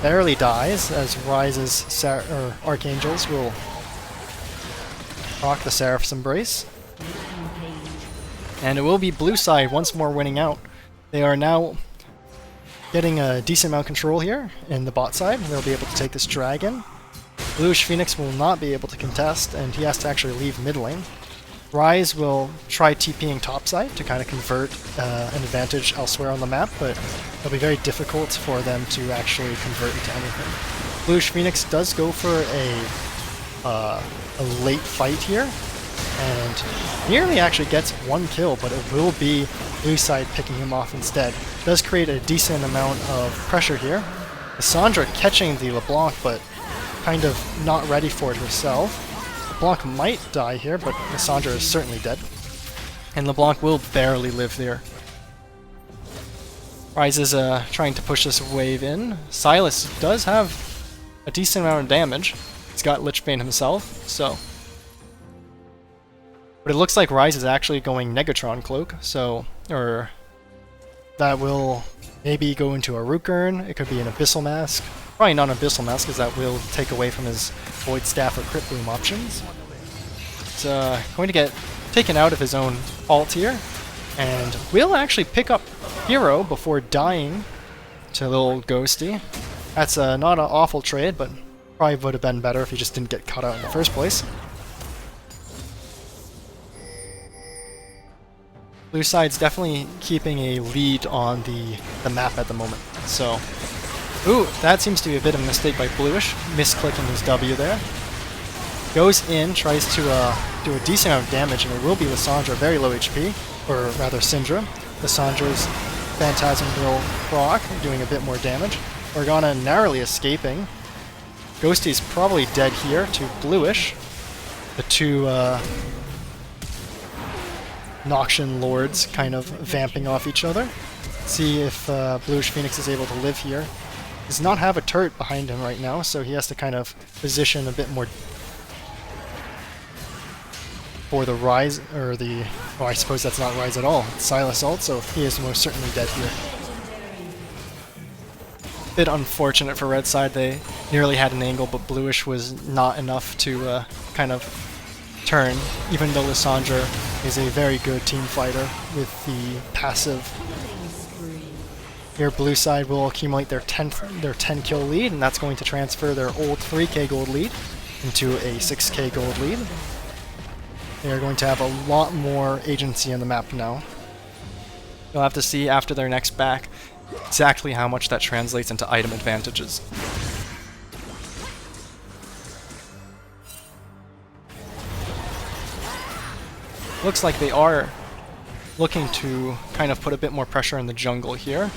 Speaker 1: barely dies, as Ryze's Archangels will Rock the Seraph's Embrace. And it will be blue side once more winning out. They are now getting a decent amount of control here in the bot side. They'll be able to take this dragon. Bluish Phoenix will not be able to contest, and he has to actually leave mid lane. Ryze will try TPing topside to kind of convert an advantage elsewhere on the map, but it'll be very difficult for them to actually convert into anything. Bluish Phoenix does go for a late fight here, and nearly actually gets one kill, but it will be blue side picking him off instead. Does create a decent amount of pressure here. Lissandra catching the LeBlanc, but kind of not ready for it herself. LeBlanc might die here, but Lissandra is certainly dead. And LeBlanc will barely live there. Ryze is trying to push this wave in. Silas does have a decent amount of damage. He's got Lichbane himself, so... But it looks like Ryze is actually going Negatron Cloak, so... Or... That will maybe go into a Root Urn. It could be an Abyssal Mask. Probably not an Abyssal Mask, because that will take away from his Void Staff or Crit Bloom options. It's going to get taken out of his own ult here, and will actually pick up Hero before dying to little Ghosty. That's not an awful trade, but probably would have been better if he just didn't get cut out in the first place. Blue side's definitely keeping a lead on the map at the moment, so... Ooh, that seems to be a bit of a mistake by Bluish, misclicking his W there. Goes in, tries to do a decent amount of damage, and it will be Lissandra, very low HP, or rather Syndra. Lissandra's Phantasm will proc, doing a bit more damage. Organa narrowly escaping. Ghosty's probably dead here to Bluish. The two Noxian Lords kind of vamping off each other. See if Bluish Phoenix is able to live here. Does not have a turret behind him right now, so he has to kind of position a bit more for the Ryze, or the... Oh, I suppose that's not Ryze at all. It's Silas ult, so he is most certainly dead here. Bit unfortunate for red side. They nearly had an angle, but Bluish was not enough to kind of turn, even though Lissandra is a very good team fighter with the passive. Here blue side will accumulate their 10 kill lead, and that's going to transfer their old 3k gold lead into a 6k gold lead. They are going to have a lot more agency on the map now. You'll have to see after their next back exactly how much that translates into item advantages. Looks like they are looking to kind of put a bit more pressure in the jungle here.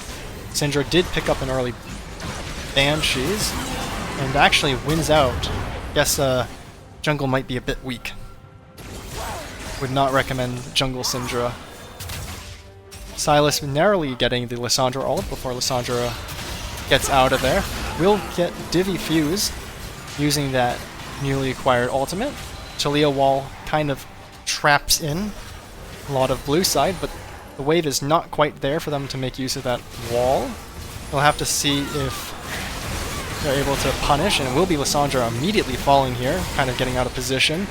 Speaker 1: Syndra did pick up an early Banshees, and actually wins out. Guess jungle might be a bit weak. Would not recommend jungle Syndra. Silas narrowly getting the Lissandra ult before Lissandra gets out of there. Will get Divvy Fuse using that newly acquired ultimate. Talia Wall kind of traps in a lot of blue side, but the wave is not quite there for them to make use of that wall. We'll have to see if they're able to punish, and it will be Lissandra immediately falling here, kind of getting out of position.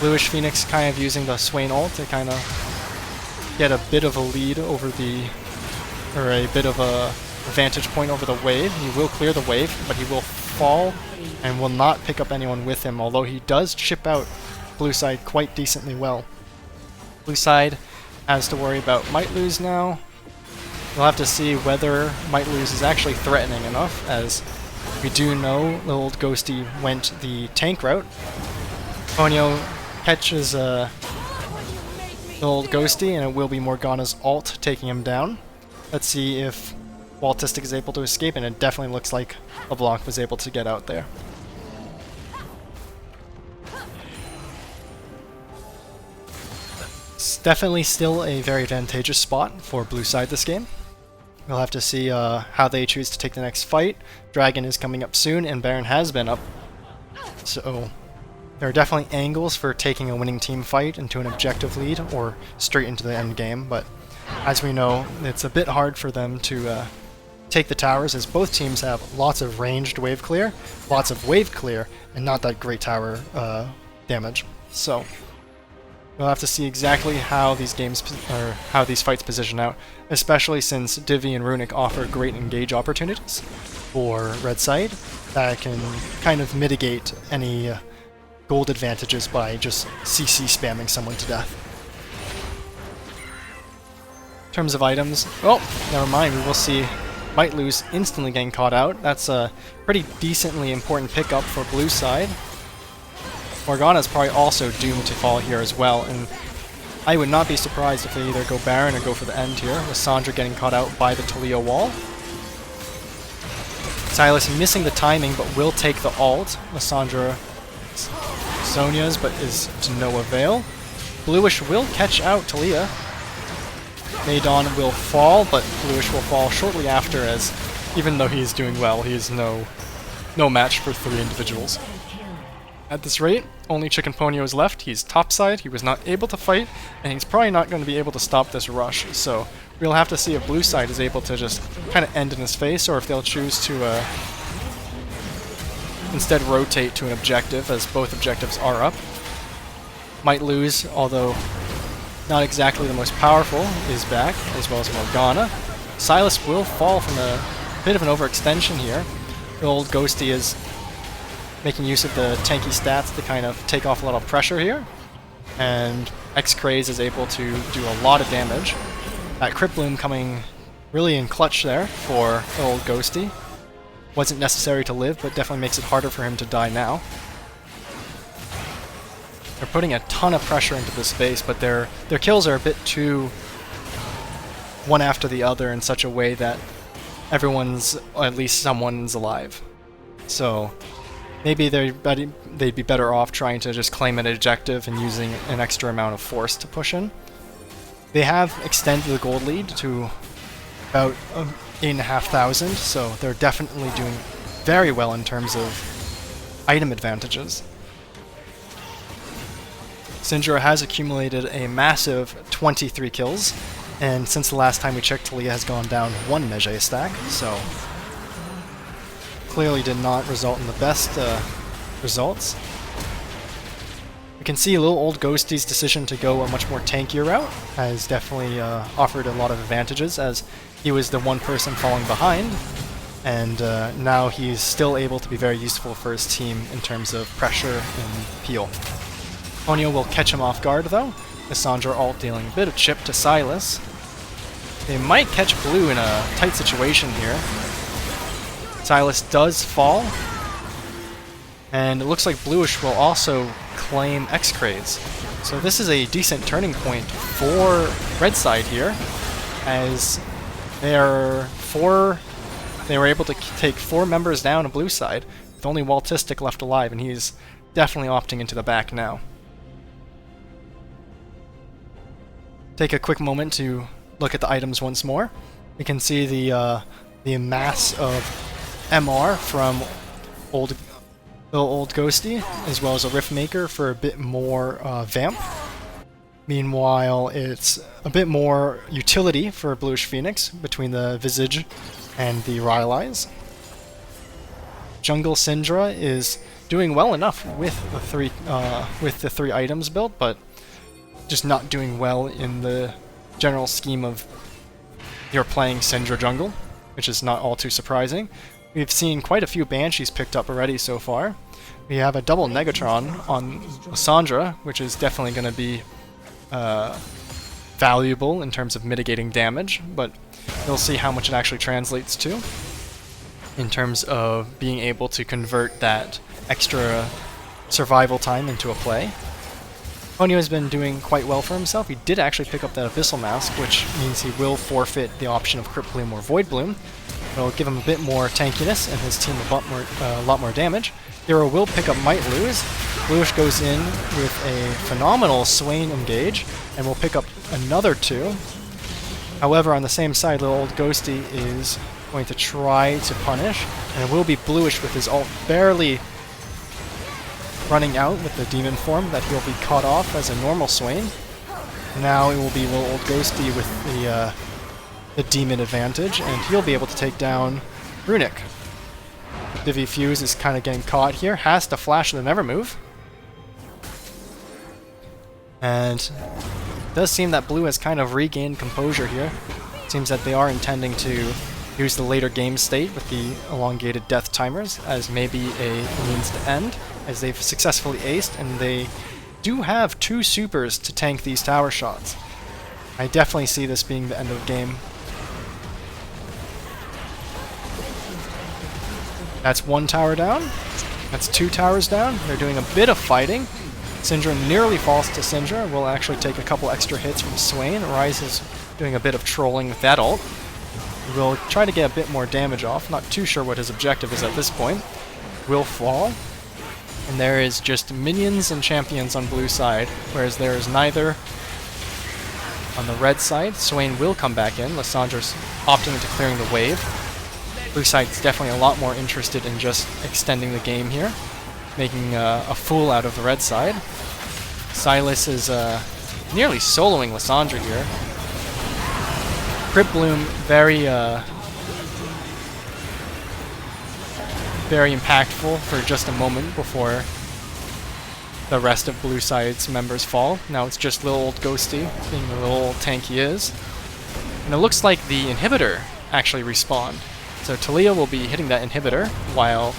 Speaker 1: Bluish Phoenix kind of using the Swain ult to kind of get a bit of a lead over the, or a bit of a vantage point over the wave. He will clear the wave, but he will fall and will not pick up anyone with him, although he does chip out blue side quite decently well. Blue side has to worry about Might Lose now. We'll have to see whether Might Lose is actually threatening enough, as we do know the old Ghosty went the tank route. Ponyo catches the old Ghosty, and it will be Morgana's ult taking him down. Let's see if Waltistic is able to escape, and it definitely looks like LeBlanc was able to get out there. It's definitely still a very advantageous spot for blue side this game. We'll have to see how they choose to take the next fight. Dragon is coming up soon, and Baron has been up. So there are definitely angles for taking a winning team fight into an objective lead or straight into the end game, but as we know, it's a bit hard for them to take the towers, as both teams have lots of ranged wave clear, lots of wave clear, and not that great tower damage. So we'll have to see exactly how these how these fights position out, especially since Divi and Runic offer great engage opportunities for red side that can kind of mitigate any gold advantages by just CC spamming someone to death. In terms of items, oh, never mind, we will see Might Lose instantly getting caught out. That's a pretty decently important pickup for blue side. Morgana's probably also doomed to fall here as well, and I would not be surprised if they either go Baron or go for the end here, with Sandra getting caught out by the Talia wall. Silas missing the timing, but will take the ult. Lissandra Sonia's, but is to no avail. Bluish will catch out Talia. Maydon will fall, but Bluish will fall shortly after, as even though he is doing well, he is no match for 3 individuals. At this rate, only Chicken Ponyo is left. He's topside, he was not able to fight, and he's probably not going to be able to stop this rush, so we'll have to see if blue side is able to just kind of end in his face, or if they'll choose to instead rotate to an objective, as both objectives are up. Might Lose, although not exactly the most powerful, is back, as well as Morgana. Silas will fall from a bit of an overextension here. The old Ghosty is making use of the tanky stats to kind of take off a lot of pressure here. And X-Craze is able to do a lot of damage. That Crypt Bloom coming really in clutch there for the old Ghosty. Wasn't necessary to live, but definitely makes it harder for him to die now. They're putting a ton of pressure into this space, but their kills are a bit too one after the other in such a way that everyone's, or at least someone's alive. So maybe they'd be better off trying to just claim an objective and using an extra amount of force to push in. They have extended the gold lead to about 8,500, so they're definitely doing very well in terms of item advantages. Syndra has accumulated a massive 23 kills, and since the last time we checked, Talia has gone down 1 Mejai stack, so clearly did not result in the best results. We can see little old Ghosty's decision to go a much more tankier route has definitely offered a lot of advantages, as he was the one person falling behind, and now he's still able to be very useful for his team in terms of pressure and peel. Ponyo will catch him off guard though, with Sandra ult dealing a bit of chip to Silas. They might catch blue in a tight situation here. Silas does fall, and it looks like Bluish will also claim X-Craze. So this is a decent turning point for red side here, as they were able to take 4 members down on blue side, with only Waltistic left alive, and he's definitely opting into the back now. Take a quick moment to look at the items once more. We can see the mass of MR from old Ghosty, as well as a Rift Maker for a bit more Vamp. Meanwhile, it's a bit more utility for Bluish Phoenix between the Visage and the Rylai's. Jungle Syndra is doing well enough with the 3 items built, but just not doing well in the general scheme of you're playing Syndra jungle, which is not all too surprising. We've seen quite a few Banshees picked up already so far. We have a double Negatron on Sandra, which is definitely going to be valuable in terms of mitigating damage, but we'll see how much it actually translates to in terms of being able to convert that extra survival time into a play. Ponyo has been doing quite well for himself. He did actually pick up that Abyssal Mask, which means he will forfeit the option of Crypt Bloom or Void Bloom. It'll give him a bit more tankiness and his team a lot more damage. Hero will pick up Might Lose. Bluish goes in with a phenomenal Swain engage, and will pick up another 2. However, on the same side, little old Ghosty is going to try to punish, and it will be Bluish with his ult barely running out with the demon form that he'll be caught off as a normal Swain. Now it will be little old Ghosty with the demon advantage, and he'll be able to take down Runic. Divi Fuse is kind of getting caught here, has to flash the Never Move. And it does seem that blue has kind of regained composure here. It seems that they are intending to use the later game state with the elongated death timers as maybe a means to end, as they've successfully aced, and they do have 2 supers to tank these tower shots. I definitely see this being the end of the game. That's 1 tower down. That's 2 towers down. They're doing a bit of fighting. Syndra nearly falls to Syndra. Will actually take a couple extra hits from Swain. Ryze is doing a bit of trolling with that ult. Will try to get a bit more damage off. Not too sure what his objective is at this point. Will fall. And there is just minions and champions on blue side, whereas there is neither on the red side. Swain will come back in. Lissandra's opting into clearing the wave. Blue side's definitely a lot more interested in just extending the game here, making a fool out of the red side. Silas is nearly soloing Lissandra here. Crypt Bloom very impactful for just a moment before the rest of blue side's members fall. Now it's just little old Ghosty, being the little old tank he is. And it looks like the inhibitor actually respawned. So Talia will be hitting that inhibitor, while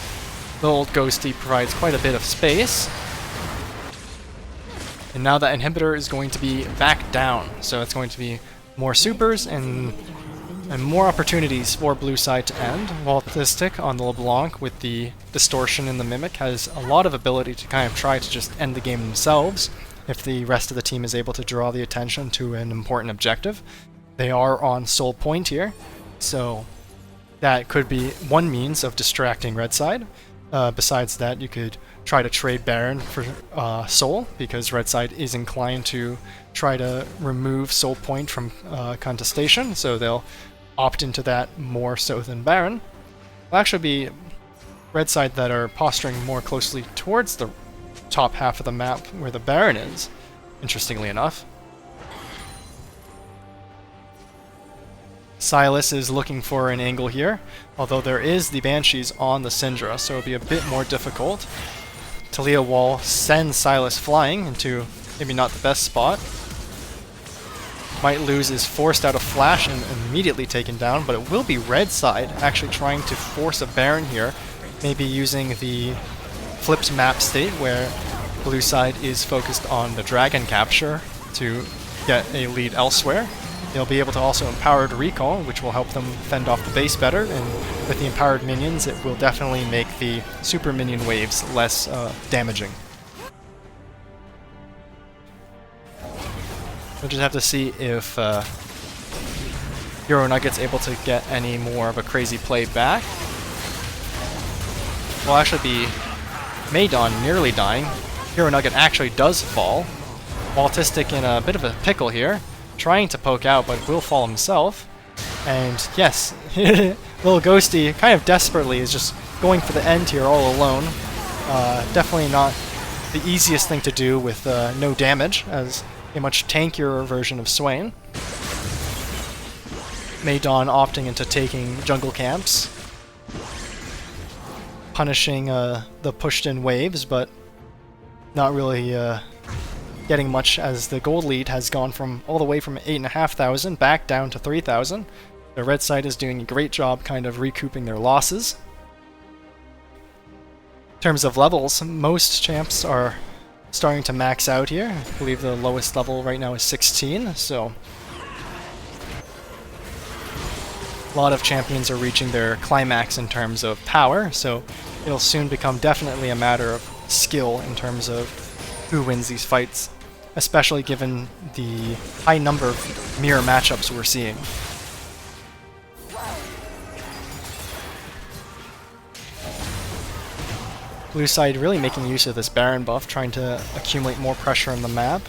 Speaker 1: the old Ghosty provides quite a bit of space. And now that inhibitor is going to be back down, so it's going to be more supers and more opportunities for blue side to end. While Thistic on the LeBlanc with the distortion in the Mimic has a lot of ability to kind of try to just end the game themselves if the rest of the team is able to draw the attention to an important objective. They are on Soul Point here, so that could be one means of distracting red side. Besides that, you could try to trade Baron for Soul, because red side is inclined to try to remove Soul Point from contestation, so they'll opt into that more so than Baron. It'll actually be red side that are posturing more closely towards the top half of the map where the Baron is, interestingly enough. Silas is looking for an angle here, although there is the Banshees on the Syndra, so it'll be a bit more difficult. Talia will send Silas flying into maybe not the best spot. Might lose is forced out a flash and immediately taken down, but it will be red side actually trying to force a Baron here, maybe using the flipped map state where blue side is focused on the dragon capture to get a lead elsewhere. They'll be able to also empowered recall, which will help them fend off the base better, and with the empowered minions it will definitely make the super minion waves less damaging. We'll just have to see if Hero Nugget's able to get any more of a crazy play back. Will actually be Maydon nearly dying. Hero Nugget actually does fall. Autistic in a bit of a pickle here, trying to poke out, but will fall himself. And yes, little Ghosty kind of desperately is just going for the end here all alone. Definitely not the easiest thing to do with no damage, as a much tankier version of Swain. Maydon opting into taking jungle camps, punishing the pushed in waves, but not really getting much, as the gold lead has gone from all the way from 8,500 back down to 3,000. The red side is doing a great job kind of recouping their losses. In terms of levels, most champs are starting to max out here. I believe the lowest level right now is 16, so a lot of champions are reaching their climax in terms of power, so it'll soon become definitely a matter of skill in terms of who wins these fights, especially given the high number of mirror matchups we're seeing. Blue side really making use of this Baron buff, trying to accumulate more pressure on the map.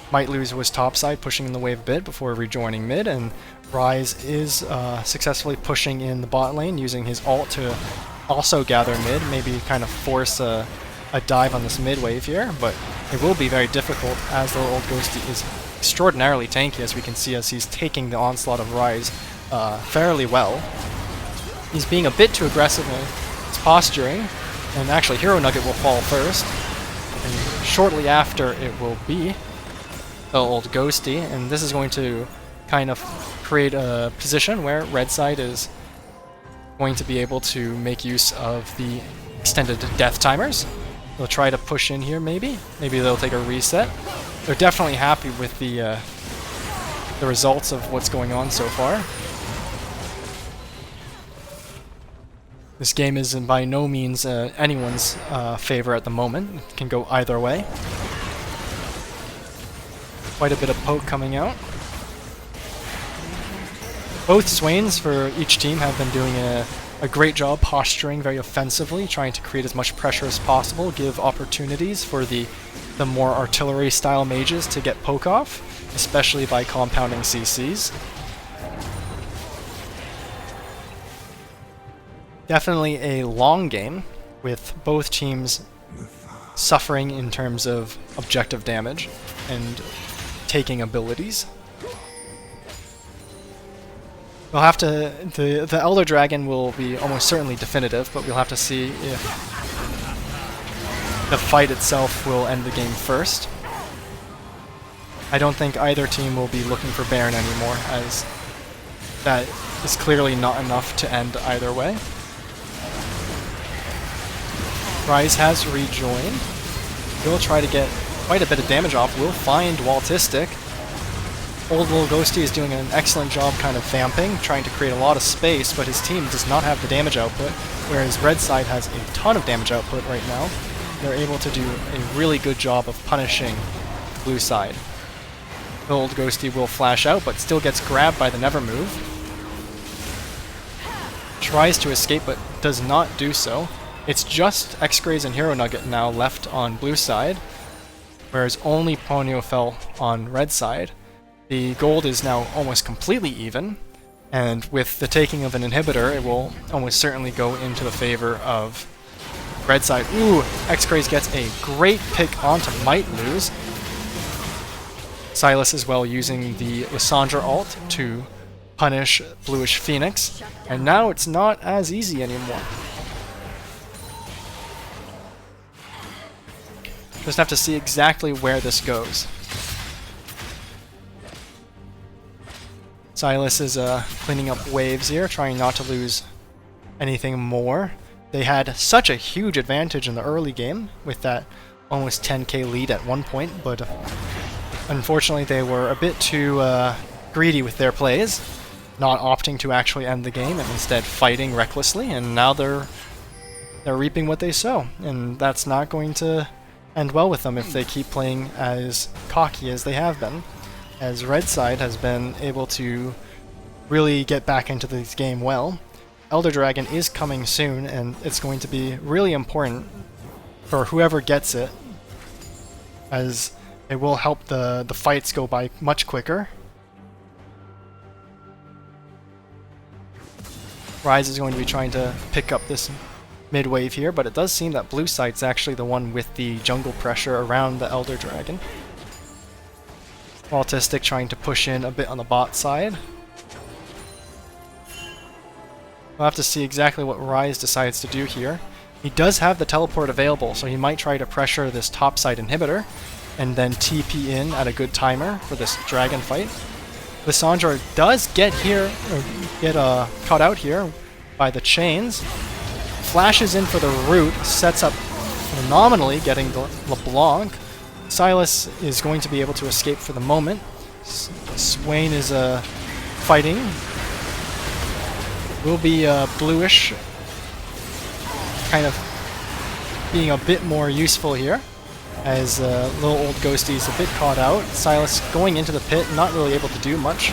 Speaker 1: Might lose was topside, pushing in the wave a bit before rejoining mid, and Ryze is successfully pushing in the bot lane, using his ult to also gather mid, maybe kind of force a dive on this mid wave here, but it will be very difficult as the old Ghosty is extraordinarily tanky, as we can see as he's taking the onslaught of Ryze fairly well. He's being a bit too aggressive in his posturing, and actually Hero Nugget will fall first, and shortly after it will be the old Ghosty, and this is going to kind of create a position where red side is going to be able to make use of the extended death timers. They'll try to push in here maybe. Maybe they'll take a reset. They're definitely happy with the results of what's going on so far. This game is by no means anyone's favor at the moment. It can go either way. Quite a bit of poke coming out. Both Swains for each team have been doing a great job posturing very offensively, trying to create as much pressure as possible, give opportunities for the more artillery-style mages to get poke off, especially by compounding CCs. Definitely a long game, with both teams suffering in terms of objective damage and taking abilities. We'll have to... The Elder Dragon will be almost certainly definitive, but we'll have to see if the fight itself will end the game first. I don't think either team will be looking for Baron anymore, as that is clearly not enough to end either way. Rise has rejoined. He'll try to get quite a bit of damage off. We'll find Waltistic. Old Little Ghosty is doing an excellent job kind of vamping, trying to create a lot of space, but his team does not have the damage output, whereas red side has a ton of damage output right now. They're able to do a really good job of punishing the blue side. The Old Ghosty will flash out, but still gets grabbed by the Never Move. Tries to escape, but does not do so. It's just X-Grays and Hero Nugget now left on blue side, whereas only Ponyo fell on red side. The gold is now almost completely even, and with the taking of an inhibitor, it will almost certainly go into the favor of red side. Ooh, X-Grays gets a great pick onto Might Lose. Silas as well using the Lysandra ult to punish Bluish Phoenix, and now it's not as easy anymore. Just have to see exactly where this goes. Silas is cleaning up waves here, trying not to lose anything more. They had such a huge advantage in the early game with that almost 10k lead at one point, but unfortunately they were a bit too greedy with their plays, not opting to actually end the game and instead fighting recklessly, and now they're reaping what they sow, and that's not going to end well with them if they keep playing as cocky as they have been, as red side has been able to really get back into this game well. Elder Dragon is coming soon, and it's going to be really important for whoever gets it, as it will help the fights go by much quicker. Rise is going to be trying to pick up this mid-wave here, but it does seem that blue side's actually the one with the jungle pressure around the Elder Dragon. Autistic trying to push in a bit on the bot side. We'll have to see exactly what Rise decides to do here. He does have the teleport available, so he might try to pressure this topside inhibitor and then TP in at a good timer for this dragon fight. Lysandra does get caught out here by the chains. Flashes in for the root, sets up phenomenally, getting the LeBlanc. Silas is going to be able to escape for the moment. Swain is fighting. Will be bluish, kind of being a bit more useful here, as little old Ghosty is a bit caught out. Silas going into the pit, not really able to do much,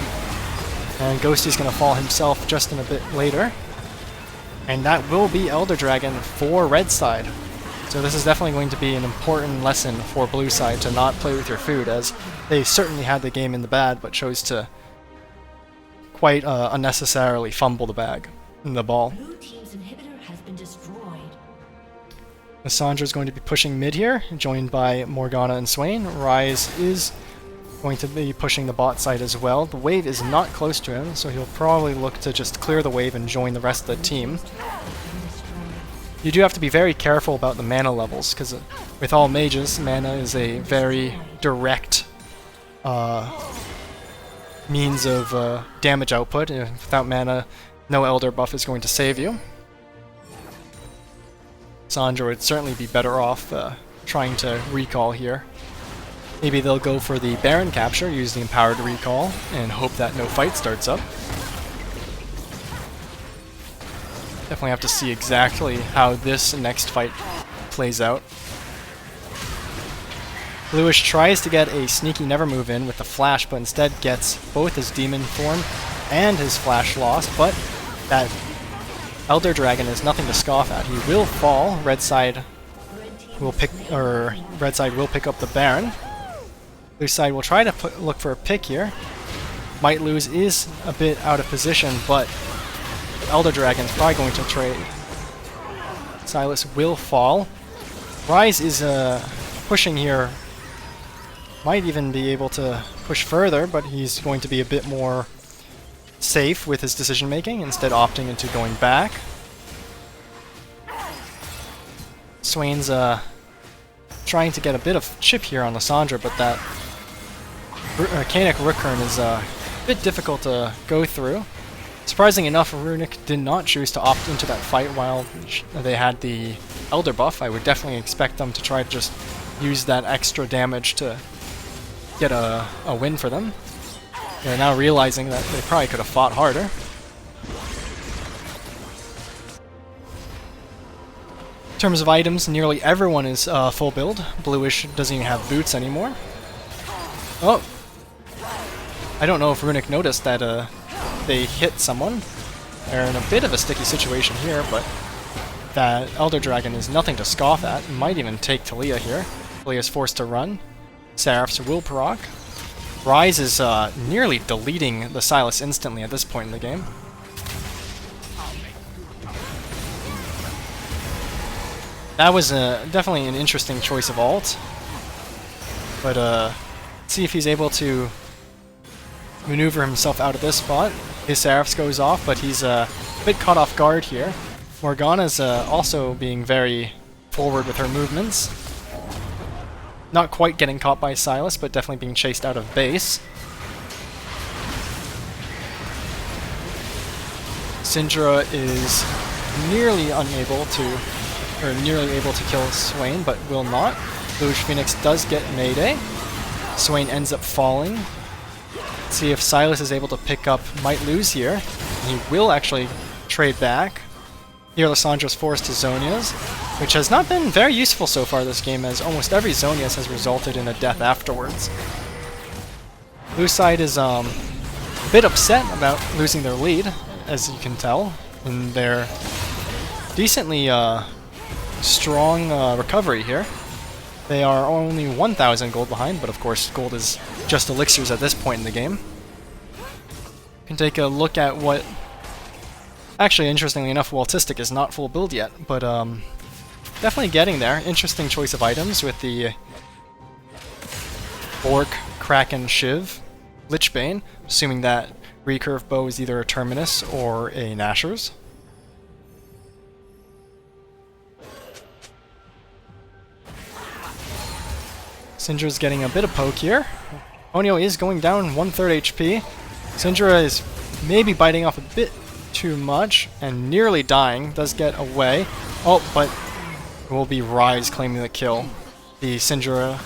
Speaker 1: and Ghosty's going to fall himself just in a bit later. And that will be Elder Dragon for red side. So this is definitely going to be an important lesson for blue side to not play with your food, as they certainly had the game in the bag, but chose to quite unnecessarily fumble the bag in the ball.
Speaker 2: Blue team's inhibitor has been destroyed.
Speaker 1: Lissandra's going to be pushing mid here, joined by Morgana and Swain. Rise is going to be pushing the bot side as well. The wave is not close to him, so he'll probably look to just clear the wave and join the rest of the team. You do have to be very careful about the mana levels, because with all mages, mana is a very direct means of damage output. Without mana, no Elder buff is going to save you. Sandra would certainly be better off trying to recall here. Maybe they'll go for the Baron capture, use the empowered recall, and hope that no fight starts up. Definitely have to see exactly how this next fight plays out. Bluish tries to get a sneaky never move in with the flash, but instead gets both his demon form and his flash lost, but that Elder Dragon is nothing to scoff at. He will fall. Red side will pick up the Baron. Blue side will try to look for a pick here. Might lose is a bit out of position, but Elder Dragon's probably going to trade. Silas will fall. Rise is pushing here. Might even be able to push further, but he's going to be a bit more safe with his decision making, instead opting into going back. Swain's trying to get a bit of chip here on Lysandra, but that Arcanic Rookern is a bit difficult to go through. Surprising enough, Runic did not choose to opt into that fight while they had the Elder buff. I would definitely expect them to try to just use that extra damage to get a win for them. They're now realizing that they probably could have fought harder. In terms of items, nearly everyone is full build. Bluish doesn't even have boots anymore. Oh! I don't know if Runic noticed that they hit someone. They're in a bit of a sticky situation here, but that Elder Dragon is nothing to scoff at. Might even take Talia here. Talia's forced to run. Seraph's will proc. Rise is nearly deleting the Silas instantly at this point in the game. That was definitely an interesting choice of ult. But let's see if he's able to maneuver himself out of this spot. His Seraphs goes off, but he's a bit caught off guard here. Morgana's also being very forward with her movements. Not quite getting caught by Silas, but definitely being chased out of base. Syndra is nearly able to kill Swain, but will not. Bluish Phoenix does get Mayday. Swain ends up falling. Let's see if Silas is able to pick up Might Lose here. He will actually trade back. Here Lysandra's forced to Zonia's, which has not been very useful so far this game, as almost every Zonia's has resulted in a death afterwards. Blue side is a bit upset about losing their lead, as you can tell, in their decently strong recovery here. They are only 1,000 gold behind, but of course gold is just elixirs at this point in the game. You can take a look at what... Actually, interestingly enough, Waltistic is not full build yet, but definitely getting there. Interesting choice of items with the Orc, Kraken, Shiv, Lichbane, assuming that recurve bow is either a Terminus or a Nashor's. Syndra's getting a bit of poke here. Ponyo is going down 1/3 HP. Syndra is maybe biting off a bit too much and nearly dying. Does get away. Oh, but it will be Rise claiming the kill. The Syndra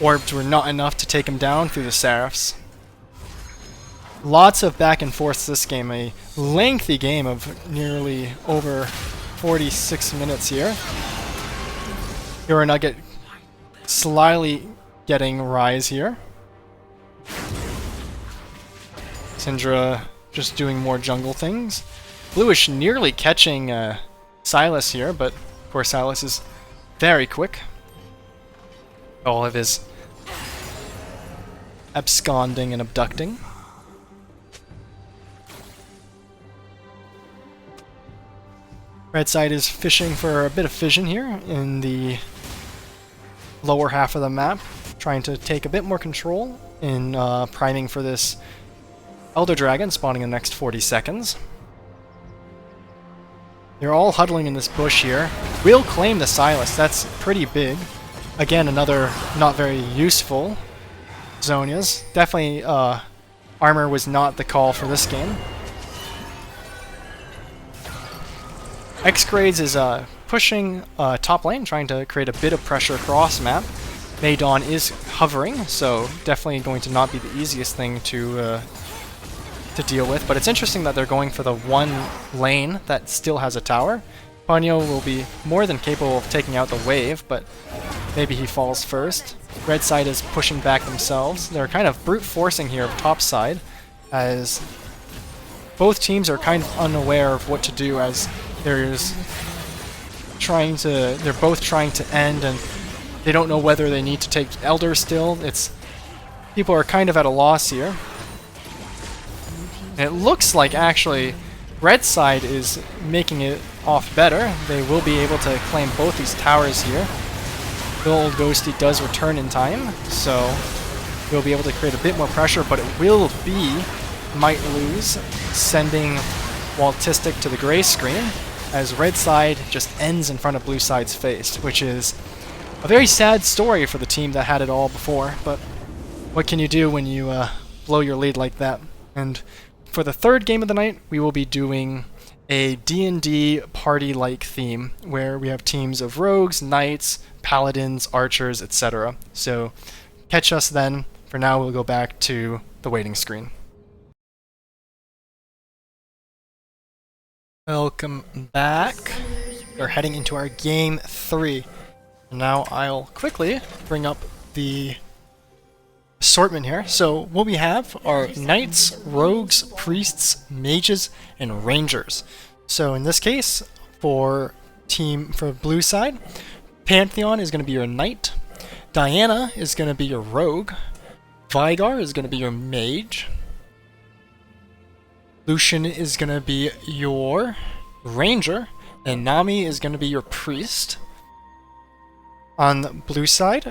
Speaker 1: orbs were not enough to take him down through the Seraphs. Lots of back and forth this game. A lengthy game of nearly over 46 minutes here. Hero Nugget slyly getting Rise here. Syndra just doing more jungle things. Bluish nearly catching Silas here, but of course Silas is very quick. All of his absconding and abducting. Red side is fishing for a bit of fission here in the lower half of the map, trying to take a bit more control in priming for this Elder Dragon spawning in the next 40 seconds. They're all huddling in this bush here. Will claim the Silas, that's pretty big. Again, another not very useful Zonias. Definitely armor was not the call for this game. X-Grades is pushing top lane, trying to create a bit of pressure across map. Maydon is hovering, so definitely going to not be the easiest thing to deal with. But it's interesting that they're going for the one lane that still has a tower. Ponyo will be more than capable of taking out the wave, but maybe he falls first. Red side is pushing back themselves. They're kind of brute forcing here top side, as both teams are kind of unaware of what to do, as they're both trying to end, and they don't know whether they need to take Elder still. People are kind of at a loss here. And it looks like actually red side is making it off better. They will be able to claim both these towers here. The old Ghosty does return in time, so we'll be able to create a bit more pressure, but it will be might lose, sending Waltistic to the gray screen, as red side just ends in front of blue side's face, which is a very sad story for the team that had it all before, but what can you do when you blow your lead like that? And for the third game of the night, we will be doing a D&D party-like theme, where we have teams of rogues, knights, paladins, archers, etc. So catch us then. For now, we'll go back to the waiting screen. Welcome back. We're heading into our game 3. Now I'll quickly bring up the assortment here. So what we have are knights, rogues, priests, mages, and rangers. So in this case, for blue side, Pantheon is going to be your knight, Diana is going to be your rogue, Vigar is going to be your mage, Lucian is going to be your ranger, and Nami is going to be your priest. On blue side,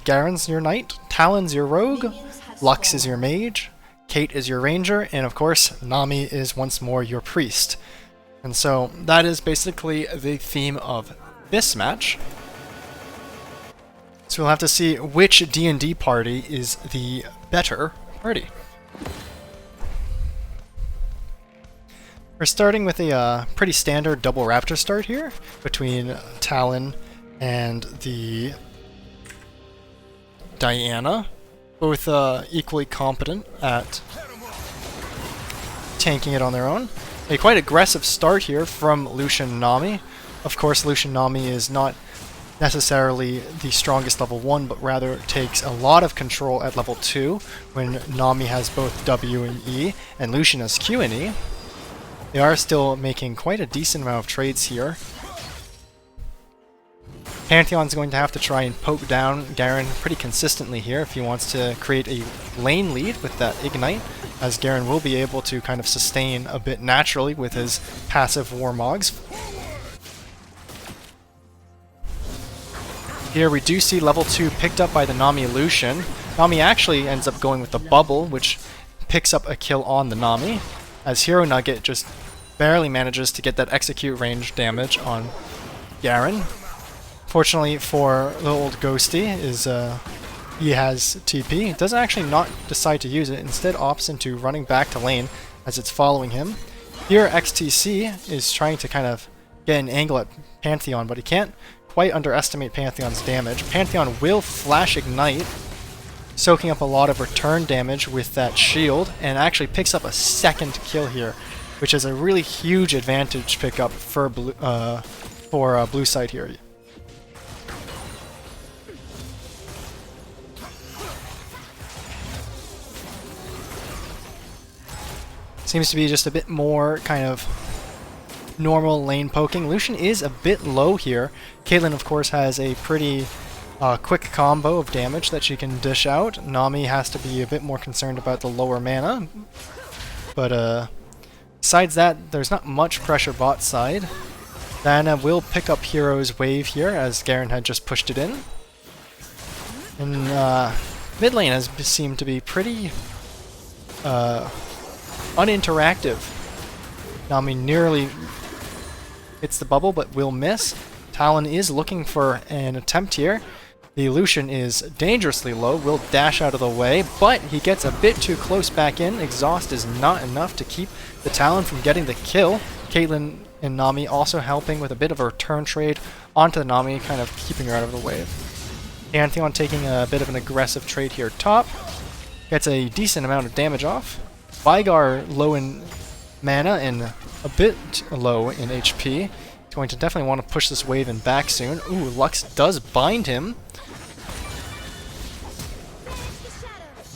Speaker 1: Garen's your knight, Talon's your rogue, Lux is your mage, Kate is your ranger, and of course, Nami is once more your priest. And so that is basically the theme of this match. So we'll have to see which D&D party is the better party. We're starting with a pretty standard double raptor start here between Talon and the Diana, both equally competent at tanking it on their own. A quite aggressive start here from Lucian Nami. Of course, Lucian Nami is not necessarily the strongest level 1, but rather takes a lot of control at level 2 when Nami has both W and E, and Lucian has Q and E. They are still making quite a decent amount of trades here. Pantheon's going to have to try and poke down Garen pretty consistently here if he wants to create a lane lead with that Ignite, as Garen will be able to kind of sustain a bit naturally with his passive Warmogs. Here we do see level 2 picked up by the Nami Lucian. Nami actually ends up going with the bubble, which picks up a kill on the Nami, as Hero Nugget just barely manages to get that execute range damage on Garen. Fortunately for the old Ghosty, he has TP. He doesn't actually not decide to use it, instead opts into running back to lane as it's following him. Here XTC is trying to kind of get an angle at Pantheon, but he can't quite underestimate Pantheon's damage. Pantheon will flash Ignite, soaking up a lot of return damage with that shield, and actually picks up a second kill here, which is a really huge advantage pickup for blue side here. Seems to be just a bit more kind of normal lane poking. Lucian is a bit low here. Caitlyn, of course, has a pretty quick combo of damage that she can dish out. Nami has to be a bit more concerned about the lower mana. But besides that, there's not much pressure bot side. Diana will pick up Hero's wave here, as Garen had just pushed it in. And mid lane has seemed to be pretty uninteractive. Nami nearly hits the bubble, but will miss. Talon is looking for an attempt here. The Lucian is dangerously low, will dash out of the way, but he gets a bit too close back in. Exhaust is not enough to keep the Talon from getting the kill. Caitlyn and Nami also helping with a bit of a return trade onto the Nami, kind of keeping her out of the wave. Pantheon taking a bit of an aggressive trade here top. Gets a decent amount of damage off. Vigar low in mana and a bit low in HP. He's going to definitely want to push this wave in back soon. Ooh, Lux does bind him.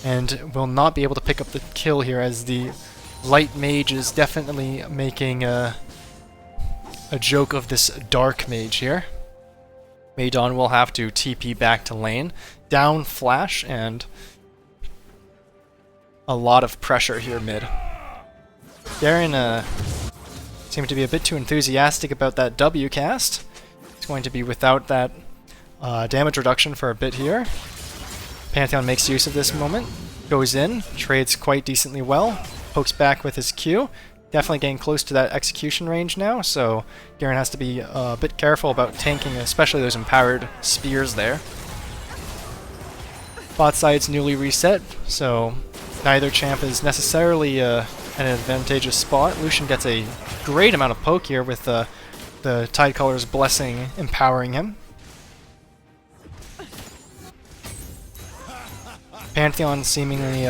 Speaker 1: And will not be able to pick up the kill here, as the light mage is definitely making a joke of this dark mage here. Maydon will have to TP back to lane. Down flash and a lot of pressure here mid. Garen seemed to be a bit too enthusiastic about that W cast. He's going to be without that damage reduction for a bit here. Pantheon makes use of this moment, goes in, trades quite decently well, pokes back with his Q. Definitely getting close to that execution range now, so Garen has to be a bit careful about tanking, especially those empowered spears there. Bot side's newly reset, so neither champ is necessarily an advantageous spot. Lucian gets a great amount of poke here with the Tidecolor's blessing empowering him. Pantheon seemingly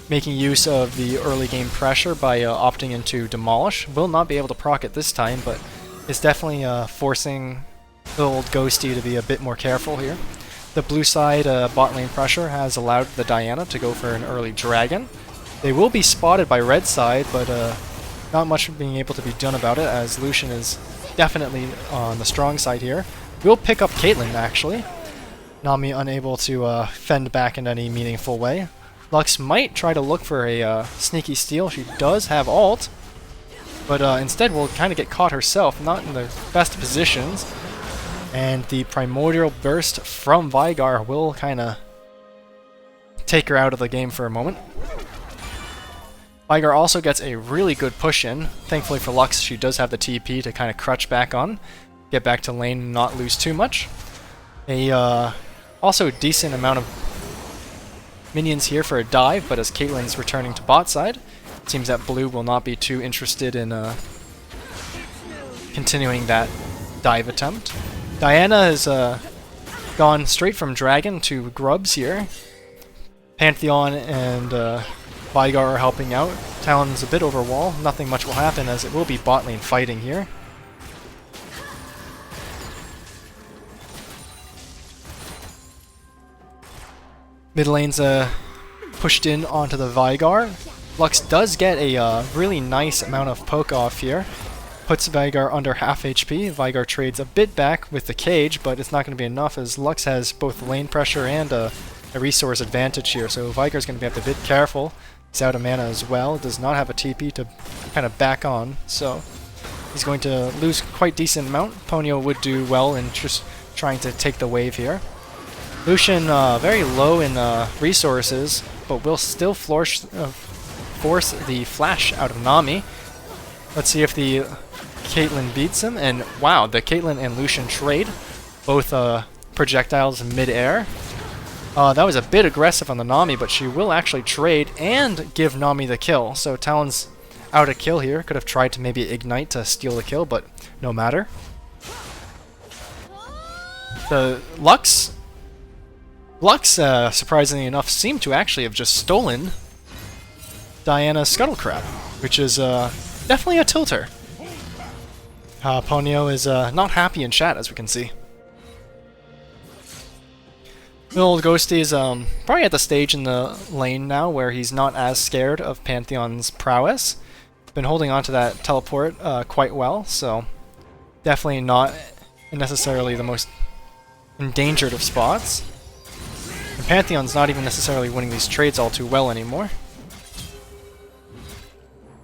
Speaker 1: making use of the early game pressure by opting into Demolish. Will not be able to proc it this time, but is definitely forcing the old Ghosty to be a bit more careful here. The blue side bot lane pressure has allowed the Diana to go for an early dragon. They will be spotted by red side, but not much being able to be done about it, as Lucian is definitely on the strong side here. Will pick up Caitlyn actually. Nami unable to fend back in any meaningful way. Lux might try to look for a sneaky steal. She does have ult, but instead will kind of get caught herself, not in the best positions. And the Primordial Burst from Vigar will kind of take her out of the game for a moment. Vigar also gets a really good push in. Thankfully for Lux, she does have the TP to kind of crutch back on, get back to lane and not lose too much. Also a decent amount of minions here for a dive, but as Caitlyn's returning to bot side, it seems that blue will not be too interested in continuing that dive attempt. Diana has gone straight from dragon to grubs here. Pantheon and Vigar are helping out. Talon's a bit over wall. Nothing much will happen, as it will be bot lane fighting here. Mid lane's pushed in onto the Vigar. Lux does get a really nice amount of poke off here. Puts Vigar under half HP. Vigar trades a bit back with the cage, but it's not going to be enough, as Lux has both lane pressure and a resource advantage here. So Vigar's going to have to be a bit careful. He's out of mana as well. Does not have a TP to kind of back on, so he's going to lose quite decent amount. Ponyo would do well in just trying to take the wave here. Lucian very low in resources, but will still force the flash out of Nami. Let's see if the Caitlyn beats him, and wow, the Caitlyn and Lucian trade, both projectiles in mid-air. That was a bit aggressive on the Nami, but she will actually trade and give Nami the kill. So Talon's out a kill here. Could have tried to maybe ignite to steal the kill, but no matter. The Lux, surprisingly enough, seemed to actually have just stolen Diana's Scuttlecrab, which is definitely a tilter. Ponyo is not happy in chat, as we can see. The old Ghosty is probably at the stage in the lane now where he's not as scared of Pantheon's prowess. Been holding on to that teleport quite well, so definitely not necessarily the most endangered of spots. And Pantheon's not even necessarily winning these trades all too well anymore.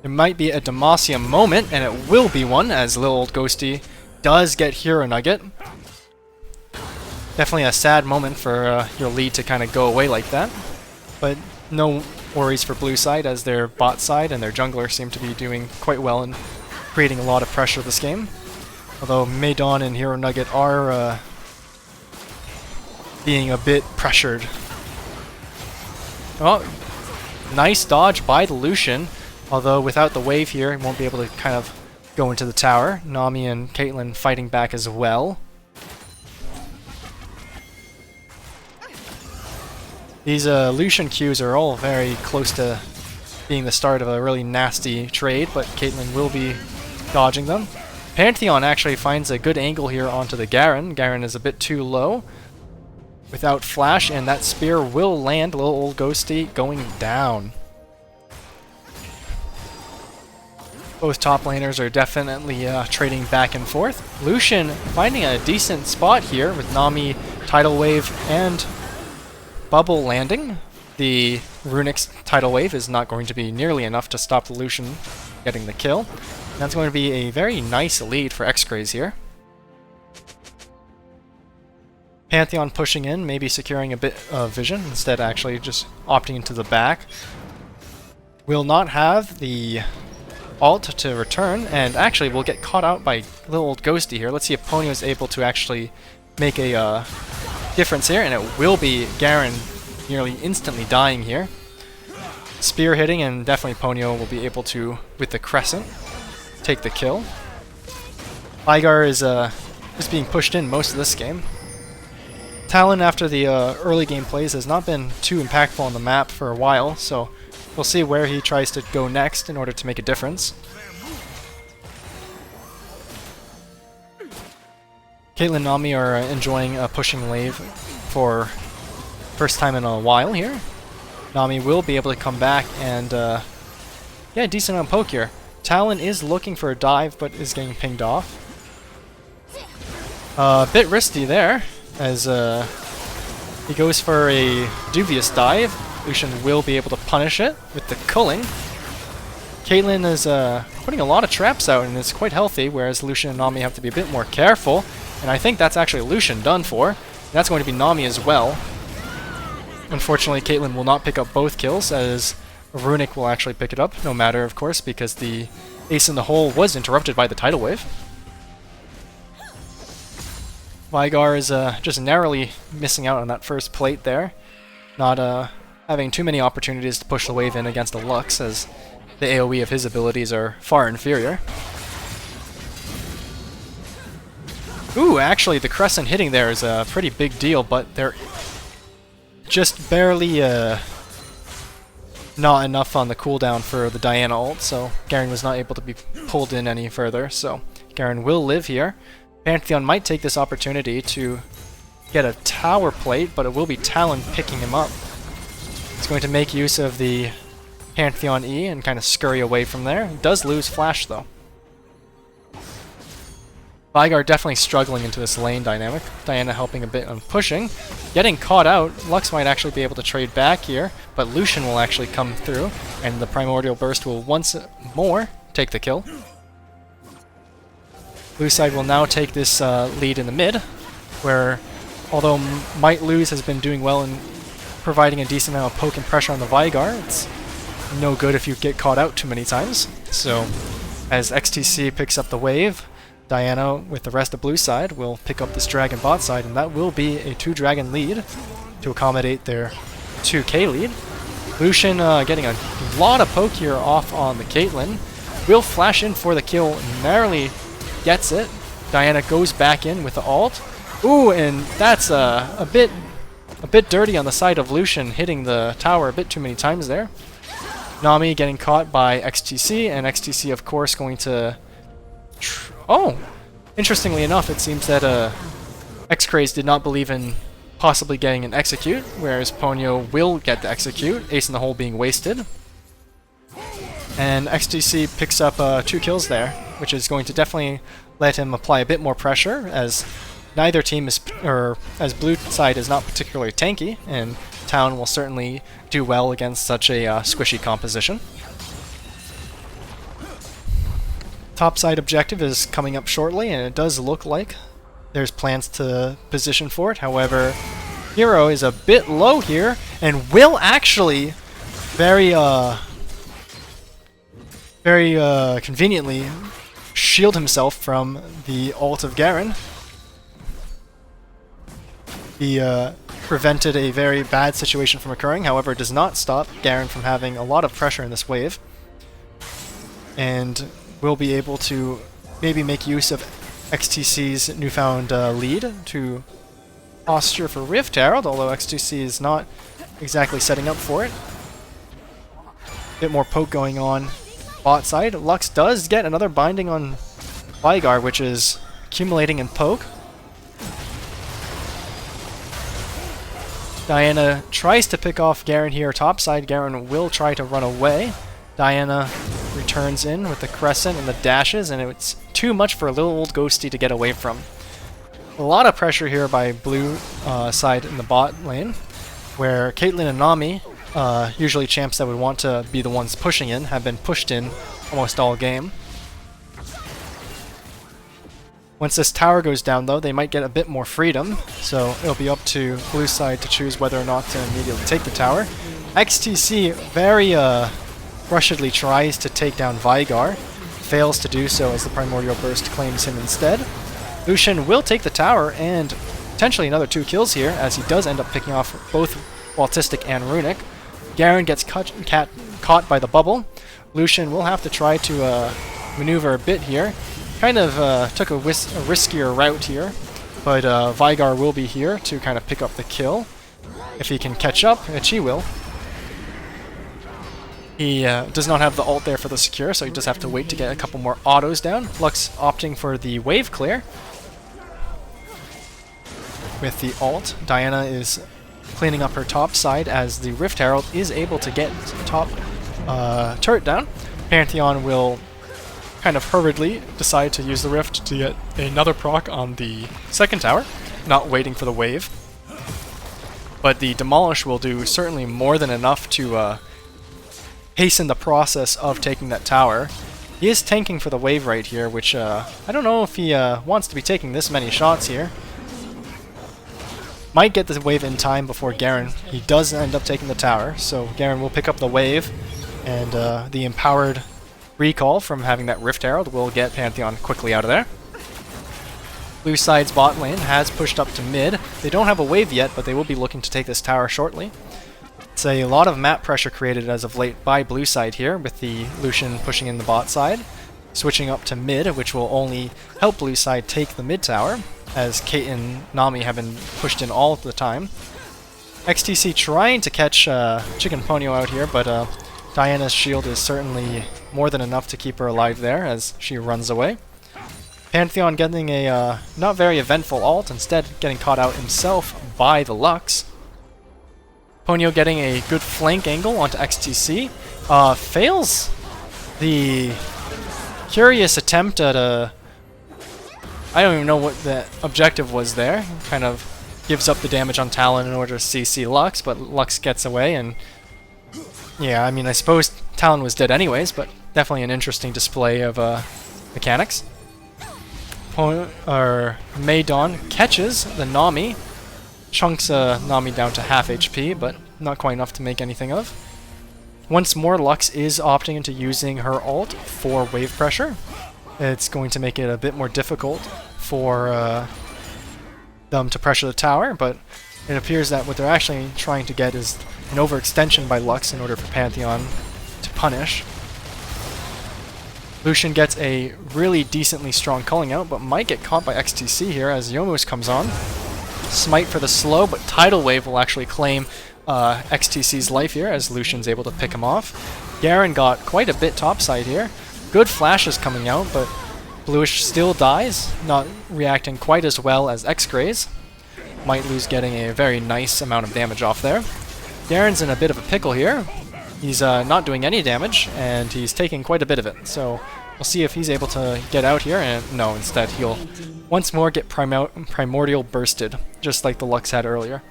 Speaker 1: It might be a Demacia moment, and it will be one, as little old Ghosty does get Hero Nugget. Definitely a sad moment for your lead to kind of go away like that. But no worries for blue side, as their bot side and their jungler seem to be doing quite well in creating a lot of pressure this game. Although Maydon and Hero Nugget are being a bit pressured. Oh, nice dodge by the Lucian, although without the wave here, he won't be able to kind of go into the tower. Nami and Caitlyn fighting back as well. These Lucian Qs are all very close to being the start of a really nasty trade, but Caitlyn will be dodging them. Pantheon actually finds a good angle here onto the Garen. Garen is a bit too low without flash, and that spear will land. Little old Ghosty going down. Both top laners are definitely trading back and forth. Lucian finding a decent spot here with Nami, Tidal Wave, and Bubble landing. The Runic's Tidal Wave is not going to be nearly enough to stop the Lucian getting the kill. And that's going to be a very nice lead for X-Craze here. Pantheon pushing in, maybe securing a bit of vision, instead actually just opting into the back. Will not have the ult to return, and actually will get caught out by little old Ghosty here. Let's see if Ponyo is able to actually make a difference here, and it will be Garen nearly instantly dying here. Spear hitting, and definitely Ponyo will be able to, with the Crescent, take the kill. Veigar is just being pushed in most of this game. Talon, after the early game plays, has not been too impactful on the map for a while, so we'll see where he tries to go next in order to make a difference. Caitlyn and Nami are enjoying a pushing wave for first time in a while here. Nami will be able to come back and, yeah, decent on poke here. Talon is looking for a dive, but is getting pinged off. A bit risky there, as he goes for a dubious dive. Lucian will be able to punish it with the culling. Caitlyn is putting a lot of traps out, and it's quite healthy, whereas Lucian and Nami have to be a bit more careful. And I think that's actually Lucian done for. And that's going to be Nami as well. Unfortunately, Caitlyn will not pick up both kills, as Runic will actually pick it up, no matter, of course, because the ace in the hole was interrupted by the tidal wave. Veigar is just narrowly missing out on that first plate there. Not having too many opportunities to push the wave in against a Lux, as the AoE of his abilities are far inferior. Ooh, actually the Crescent hitting there is a pretty big deal, but they're just barely not enough on the cooldown for the Diana ult, so Garen was not able to be pulled in any further, so Garen will live here. Pantheon might take this opportunity to get a tower plate, but it will be Talon picking him up. He's going to make use of the Pantheon E and kind of scurry away from there. He does lose flash though. Veigar definitely struggling into this lane dynamic. Diana helping a bit on pushing. Getting caught out. Lux might actually be able to trade back here, but Lucian will actually come through, and the Primordial Burst will once more take the kill. Blue side will now take this lead in the mid, where although Might Lose has been doing well in providing a decent amount of poke and pressure on the Veigar, it's no good if you get caught out too many times. So as XTC picks up the wave, Diana with the rest of blue side will pick up this dragon bot side, and that will be a 2-dragon lead to accommodate their 2k lead. Lucian getting a lot of poke here off on the Caitlyn. Will flash in for the kill, narrowly gets it. Diana goes back in with the ult. Ooh, and that's a bit dirty on the side of Lucian, hitting the tower a bit too many times there. Nami getting caught by XTC, and XTC of course going to... Oh! Interestingly enough, it seems that X-Craze did not believe in possibly getting an execute, whereas Ponyo will get the execute, ace in the hole being wasted. And XTC picks up 2 kills there, which is going to definitely let him apply a bit more pressure, as neither team is, or as blue side is not particularly tanky, and Town will certainly do well against such a squishy composition. Top side objective is coming up shortly, and it does look like there's plans to position for it. However, Hero is a bit low here, and will actually very conveniently shield himself from the ult of Garen. The prevented a very bad situation from occurring. However, it does not stop Garen from having a lot of pressure in this wave. And will be able to maybe make use of XTC's newfound lead to posture for Rift Herald, although XTC is not exactly setting up for it. Bit more poke going on bot side. Lux does get another binding on Vigar, which is accumulating in poke. Diana tries to pick off Garen here topside. Garen will try to run away. Diana returns in with the crescent and the dashes, and it's too much for a little old ghosty to get away from. A lot of pressure here by blue side in the bot lane, where Caitlyn and Nami, usually champs that would want to be the ones pushing in, have been pushed in almost all game. Once this tower goes down, though, they might get a bit more freedom, so it'll be up to blue side to choose whether or not to immediately take the tower. XTC very rushedly tries to take down Vigar, fails to do so as the Primordial Burst claims him instead. Lucian will take the tower and potentially another 2 kills here, as he does end up picking off both Autistic and Runic. Garen gets caught by the bubble. Lucian will have to try to maneuver a bit here. Kind of took a riskier route here, but Vigar will be here to kind of pick up the kill. If he can catch up, which he will. He does not have the ult there for the secure, so he does have to wait to get a couple more autos down. Lux opting for the wave clear. With the ult, Diana is cleaning up her top side as the Rift Herald is able to get top turret down. Pantheon will kind of hurriedly decide to use the Rift to get another proc on the second tower, not waiting for the wave. But the Demolish will do certainly more than enough to hasten the process of taking that tower. He is tanking for the wave right here, which I don't know if he wants to be taking this many shots here. Might get the wave in time before Garen. He does end up taking the tower, so Garen will pick up the wave, and the empowered recall from having that Rift Herald will get Pantheon quickly out of there. Blue side's bot lane has pushed up to mid. They don't have a wave yet, but they will be looking to take this tower shortly. It's a lot of map pressure created as of late by blue side here, with the Lucian pushing in the bot side, switching up to mid, which will only help blue side take the mid tower, as Kate and Nami have been pushed in all the time. XTC trying to catch Chicken Ponyo out here, but Diana's shield is certainly more than enough to keep her alive there as she runs away. Pantheon getting a not very eventful ult, instead getting caught out himself by the Lux. Ponyo getting a good flank angle onto XTC. Fails the curious attempt at a... I don't even know what the objective was there. Kind of gives up the damage on Talon in order to CC Lux, but Lux gets away, and yeah, I mean, I suppose Talon was dead anyways, but definitely an interesting display of mechanics. Maydon catches the Nami, chunks Nami down to half HP, but not quite enough to make anything of. Once more, Lux is opting into using her ult for wave pressure. It's going to make it a bit more difficult for them to pressure the tower, but it appears that what they're actually trying to get is an overextension by Lux in order for Pantheon to punish. Lucian gets a really decently strong culling out, but might get caught by XTC here as Yomus comes on. Smite for the slow, but Tidal Wave will actually claim XTC's life here as Lucian's able to pick him off. Garen got quite a bit topside here. Good flashes coming out, but Bluish still dies, not reacting quite as well as X-Grays. Might lose getting a very nice amount of damage off there. Garen's in a bit of a pickle here. He's not doing any damage, and he's taking quite a bit of it, so we'll see if he's able to get out here, and no, instead he'll once more get Primordial Bursted, just like the Lux had earlier.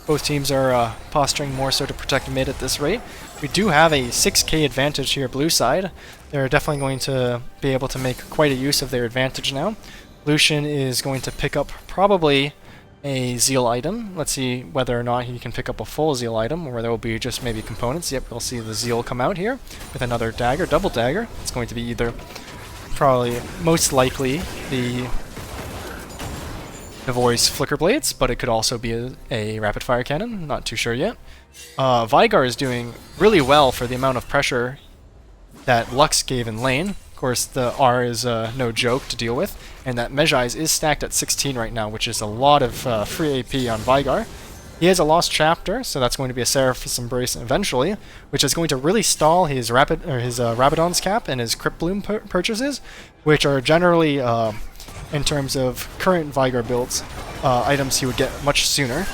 Speaker 1: Both teams are posturing more so to protect mid at this rate. We do have a 6k advantage here blue side. They're definitely going to be able to make quite a use of their advantage now. Lucian is going to pick up probably a Zeal item. Let's see whether or not he can pick up a full Zeal item, or there will be just maybe components. Yep, we'll see the Zeal come out here with another dagger, double dagger. It's going to be either probably most likely the Devoy's Flicker Blades, but it could also be a rapid fire cannon, not too sure yet. Vygar is doing really well for the amount of pressure that Lux gave in lane. Of course, the R is no joke to deal with, and that Mejai's is stacked at 16 right now, which is a lot of free AP on Vygar. He has a Lost Chapter, so that's going to be a Seraph's Embrace eventually, which is going to really stall his Rabadon's Cap and his Crypt Bloom purchases, which are generally, in terms of current Vygar builds, items he would get much sooner.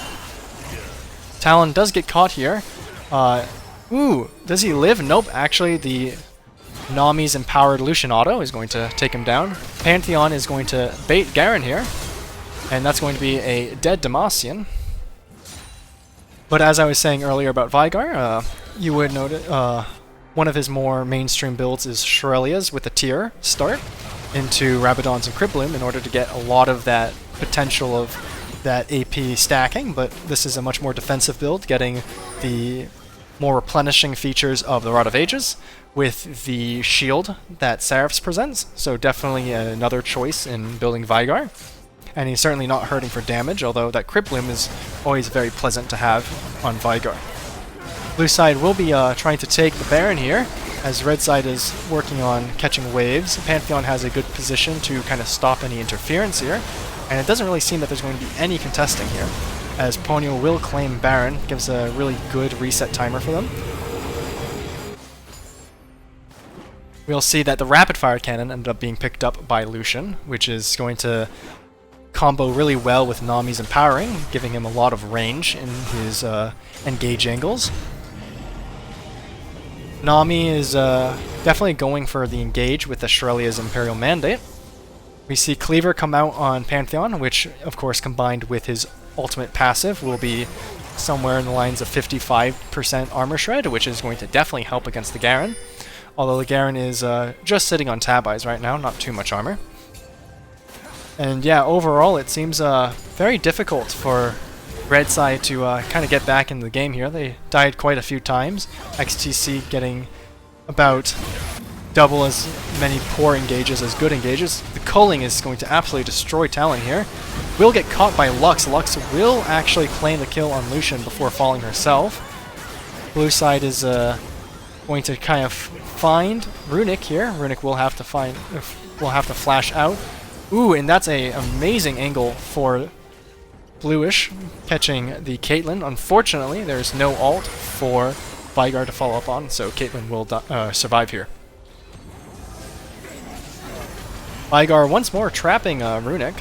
Speaker 1: Talon does get caught here. Ooh, does he live? Nope, actually the Nami's Empowered Lucian Auto is going to take him down. Pantheon is going to bait Garen here, and that's going to be a dead Demacian. But as I was saying earlier about Vygar, you would notice one of his more mainstream builds is Shurelia's with a tier start into Rabadon's and Crypt Bloom in order to get a lot of that potential of that AP stacking, but this is a much more defensive build, getting the more replenishing features of the Rod of Ages with the shield that Seraph's presents, so definitely another choice in building Vygar. And he's certainly not hurting for damage, although that Crypt Bloom is always very pleasant to have on Vygar. Blue side will be trying to take the Baron here, as red side is working on catching waves. Pantheon has a good position to kind of stop any interference here, and it doesn't really seem that there's going to be any contesting here, as Ponyo will claim Baron, gives a really good reset timer for them. We'll see that the rapid fire cannon ended up being picked up by Lucian, which is going to combo really well with Nami's Empowering, giving him a lot of range in his engage angles. Nami is definitely going for the engage with the Shurelia's Imperial Mandate. We see Cleaver come out on Pantheon, which of course combined with his ultimate passive will be somewhere in the lines of 55% armor shred, which is going to definitely help against the Garen. Although the Garen is just sitting on tab eyes right now, not too much armor. And yeah, overall it seems very difficult for red side to kind of get back into the game here. They died quite a few times. XTC getting about double as many poor engages as good engages. The culling is going to absolutely destroy Talon here. Will get caught by Lux. Lux will actually claim the kill on Lucian before falling herself. Blue side is going to kind of find Runic here. Runic will have to flash out. Ooh, and that's a amazing angle for Bluish catching the Caitlyn. Unfortunately, there's no ult for Vygar to follow up on, so Caitlyn will survive here. Vygar once more trapping Runic.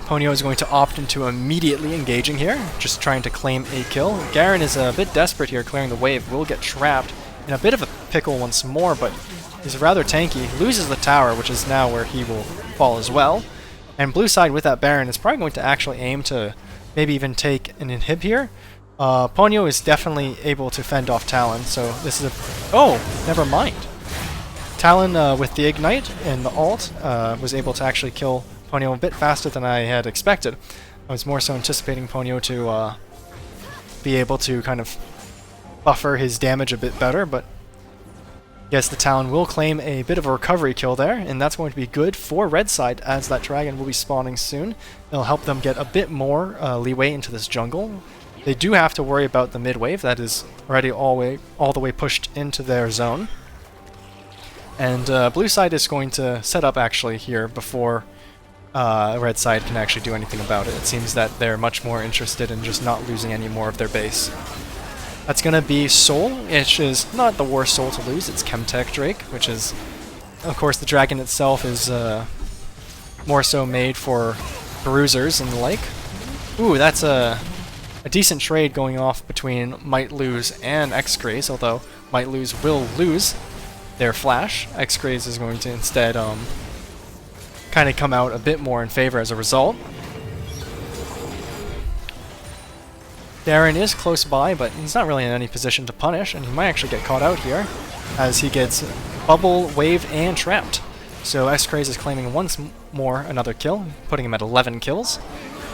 Speaker 1: Ponyo is going to opt into immediately engaging here, just trying to claim a kill. Garen is a bit desperate here, clearing the wave, will get trapped in a bit of a pickle once more, but he's rather tanky. Loses the tower, which is now where he will fall as well. And blue side with that Baron is probably going to actually aim to maybe even take an inhib here. Ponyo is definitely able to fend off Talon, so this is a... Oh, never mind. Talon with the Ignite and the ult was able to actually kill Ponyo a bit faster than I had expected. I was more so anticipating Ponyo to be able to kind of buffer his damage a bit better, but yes, the Talon will claim a bit of a recovery kill there, and that's going to be good for red side as that dragon will be spawning soon. It'll help them get a bit more leeway into this jungle. They do have to worry about the mid wave that is already all the way pushed into their zone. And blue side is going to set up actually here before red side can actually do anything about it. It seems that they're much more interested in just not losing any more of their base. That's going to be Soul, which is not the worst Soul to lose. It's Chemtech Drake, which is, of course, the dragon itself is more so made for bruisers and the like. Ooh, that's a decent trade going off between Might Lose and X-Graze, although Might Lose will lose their flash. X-Graze is going to instead kind of come out a bit more in favor as a result. Darren is close by, but he's not really in any position to punish, and he might actually get caught out here as he gets bubble, wave, and trapped. So X-Craze is claiming once more another kill, putting him at 11 kills,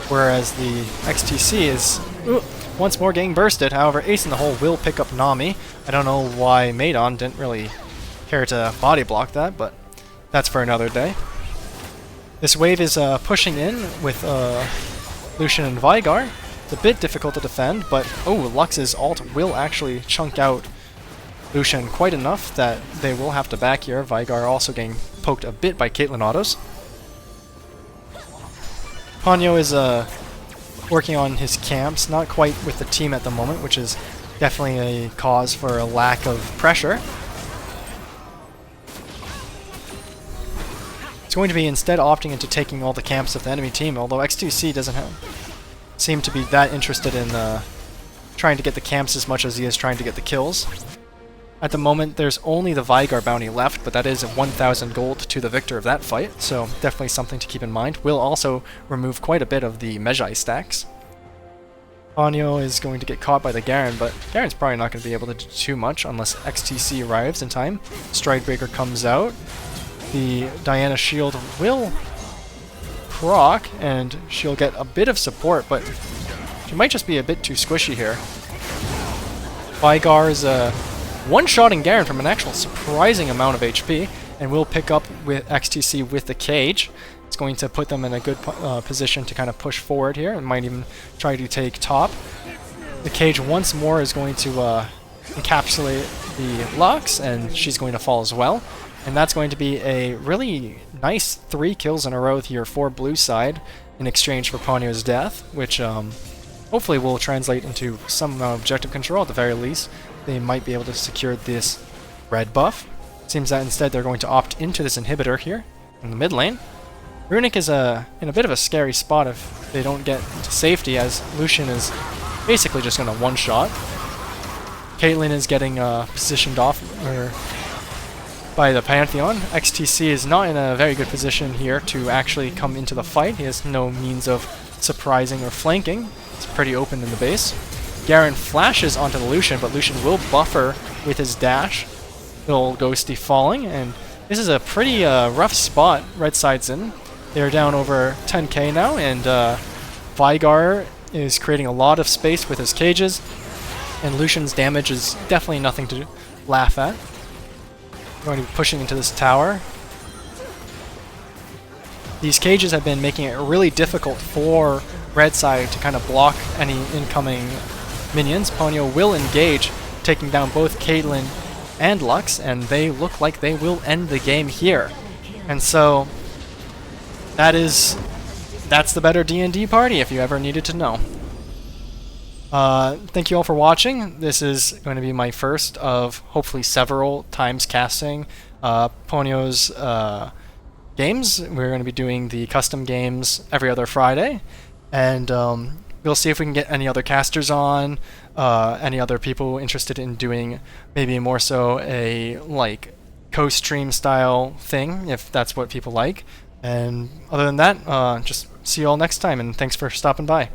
Speaker 1: whereas the XTC is once more getting bursted. However, Ace in the Hole will pick up Nami. I don't know why Maidon didn't really care to body block that, but that's for another day. This wave is pushing in with Lucian and Vigar. It's a bit difficult to defend, but Lux's ult will actually chunk out Lucian quite enough that they will have to back here. Vigar also getting poked a bit by Caitlyn autos. Ponyo is working on his camps, not quite with the team at the moment, which is definitely a cause for a lack of pressure. It's going to be instead opting into taking all the camps of the enemy team, although X2C doesn't seem to be that interested in trying to get the camps as much as he is trying to get the kills. At the moment, there's only the Vigar bounty left, but that is 1,000 gold to the victor of that fight, so definitely something to keep in mind. Will also remove quite a bit of the Mejai stacks. Ponyo is going to get caught by the Garen, but Garen's probably not going to be able to do too much unless XTC arrives in time. Stridebreaker comes out. The Diana shield will proc, and she'll get a bit of support, but she might just be a bit too squishy here. Vigar is one-shotting Garen from an actual surprising amount of HP, and will pick up with XTC with the cage. It's going to put them in a good position to kind of push forward here, and might even try to take top. The cage once more is going to encapsulate the Lux, and she's going to fall as well. And that's going to be a really nice 3 kills in a row here for blue side in exchange for Ponyo's death, which hopefully will translate into some objective control at the very least. They might be able to secure this red buff. Seems that instead they're going to opt into this inhibitor here in the mid lane. Runic is in a bit of a scary spot if they don't get to safety, as Lucian is basically just going to one-shot. Caitlyn is getting positioned off by the Pantheon. XTC is not in a very good position here to actually come into the fight. He has no means of surprising or flanking. It's pretty open in the base. Garen flashes onto the Lucian, but Lucian will buffer with his dash. Little Ghosty falling, and this is a pretty rough spot Red Side's in. They're down over 10k now, and Vigar is creating a lot of space with his cages, and Lucian's damage is definitely nothing to laugh at. Going to be pushing into this tower. These cages have been making it really difficult for Red Side to kind of block any incoming minions. Ponyo will engage, taking down both Caitlyn and Lux, and they look like they will end the game here. And so that's the better DnD party if you ever needed to know. Thank you all for watching. This is going to be my first of hopefully several times casting Ponyo's games. We're going to be doing the custom games every other Friday, and we'll see if we can get any other casters on, any other people interested in doing maybe more so a like co-stream style thing, if that's what people like. And other than that, just see you all next time, and thanks for stopping by.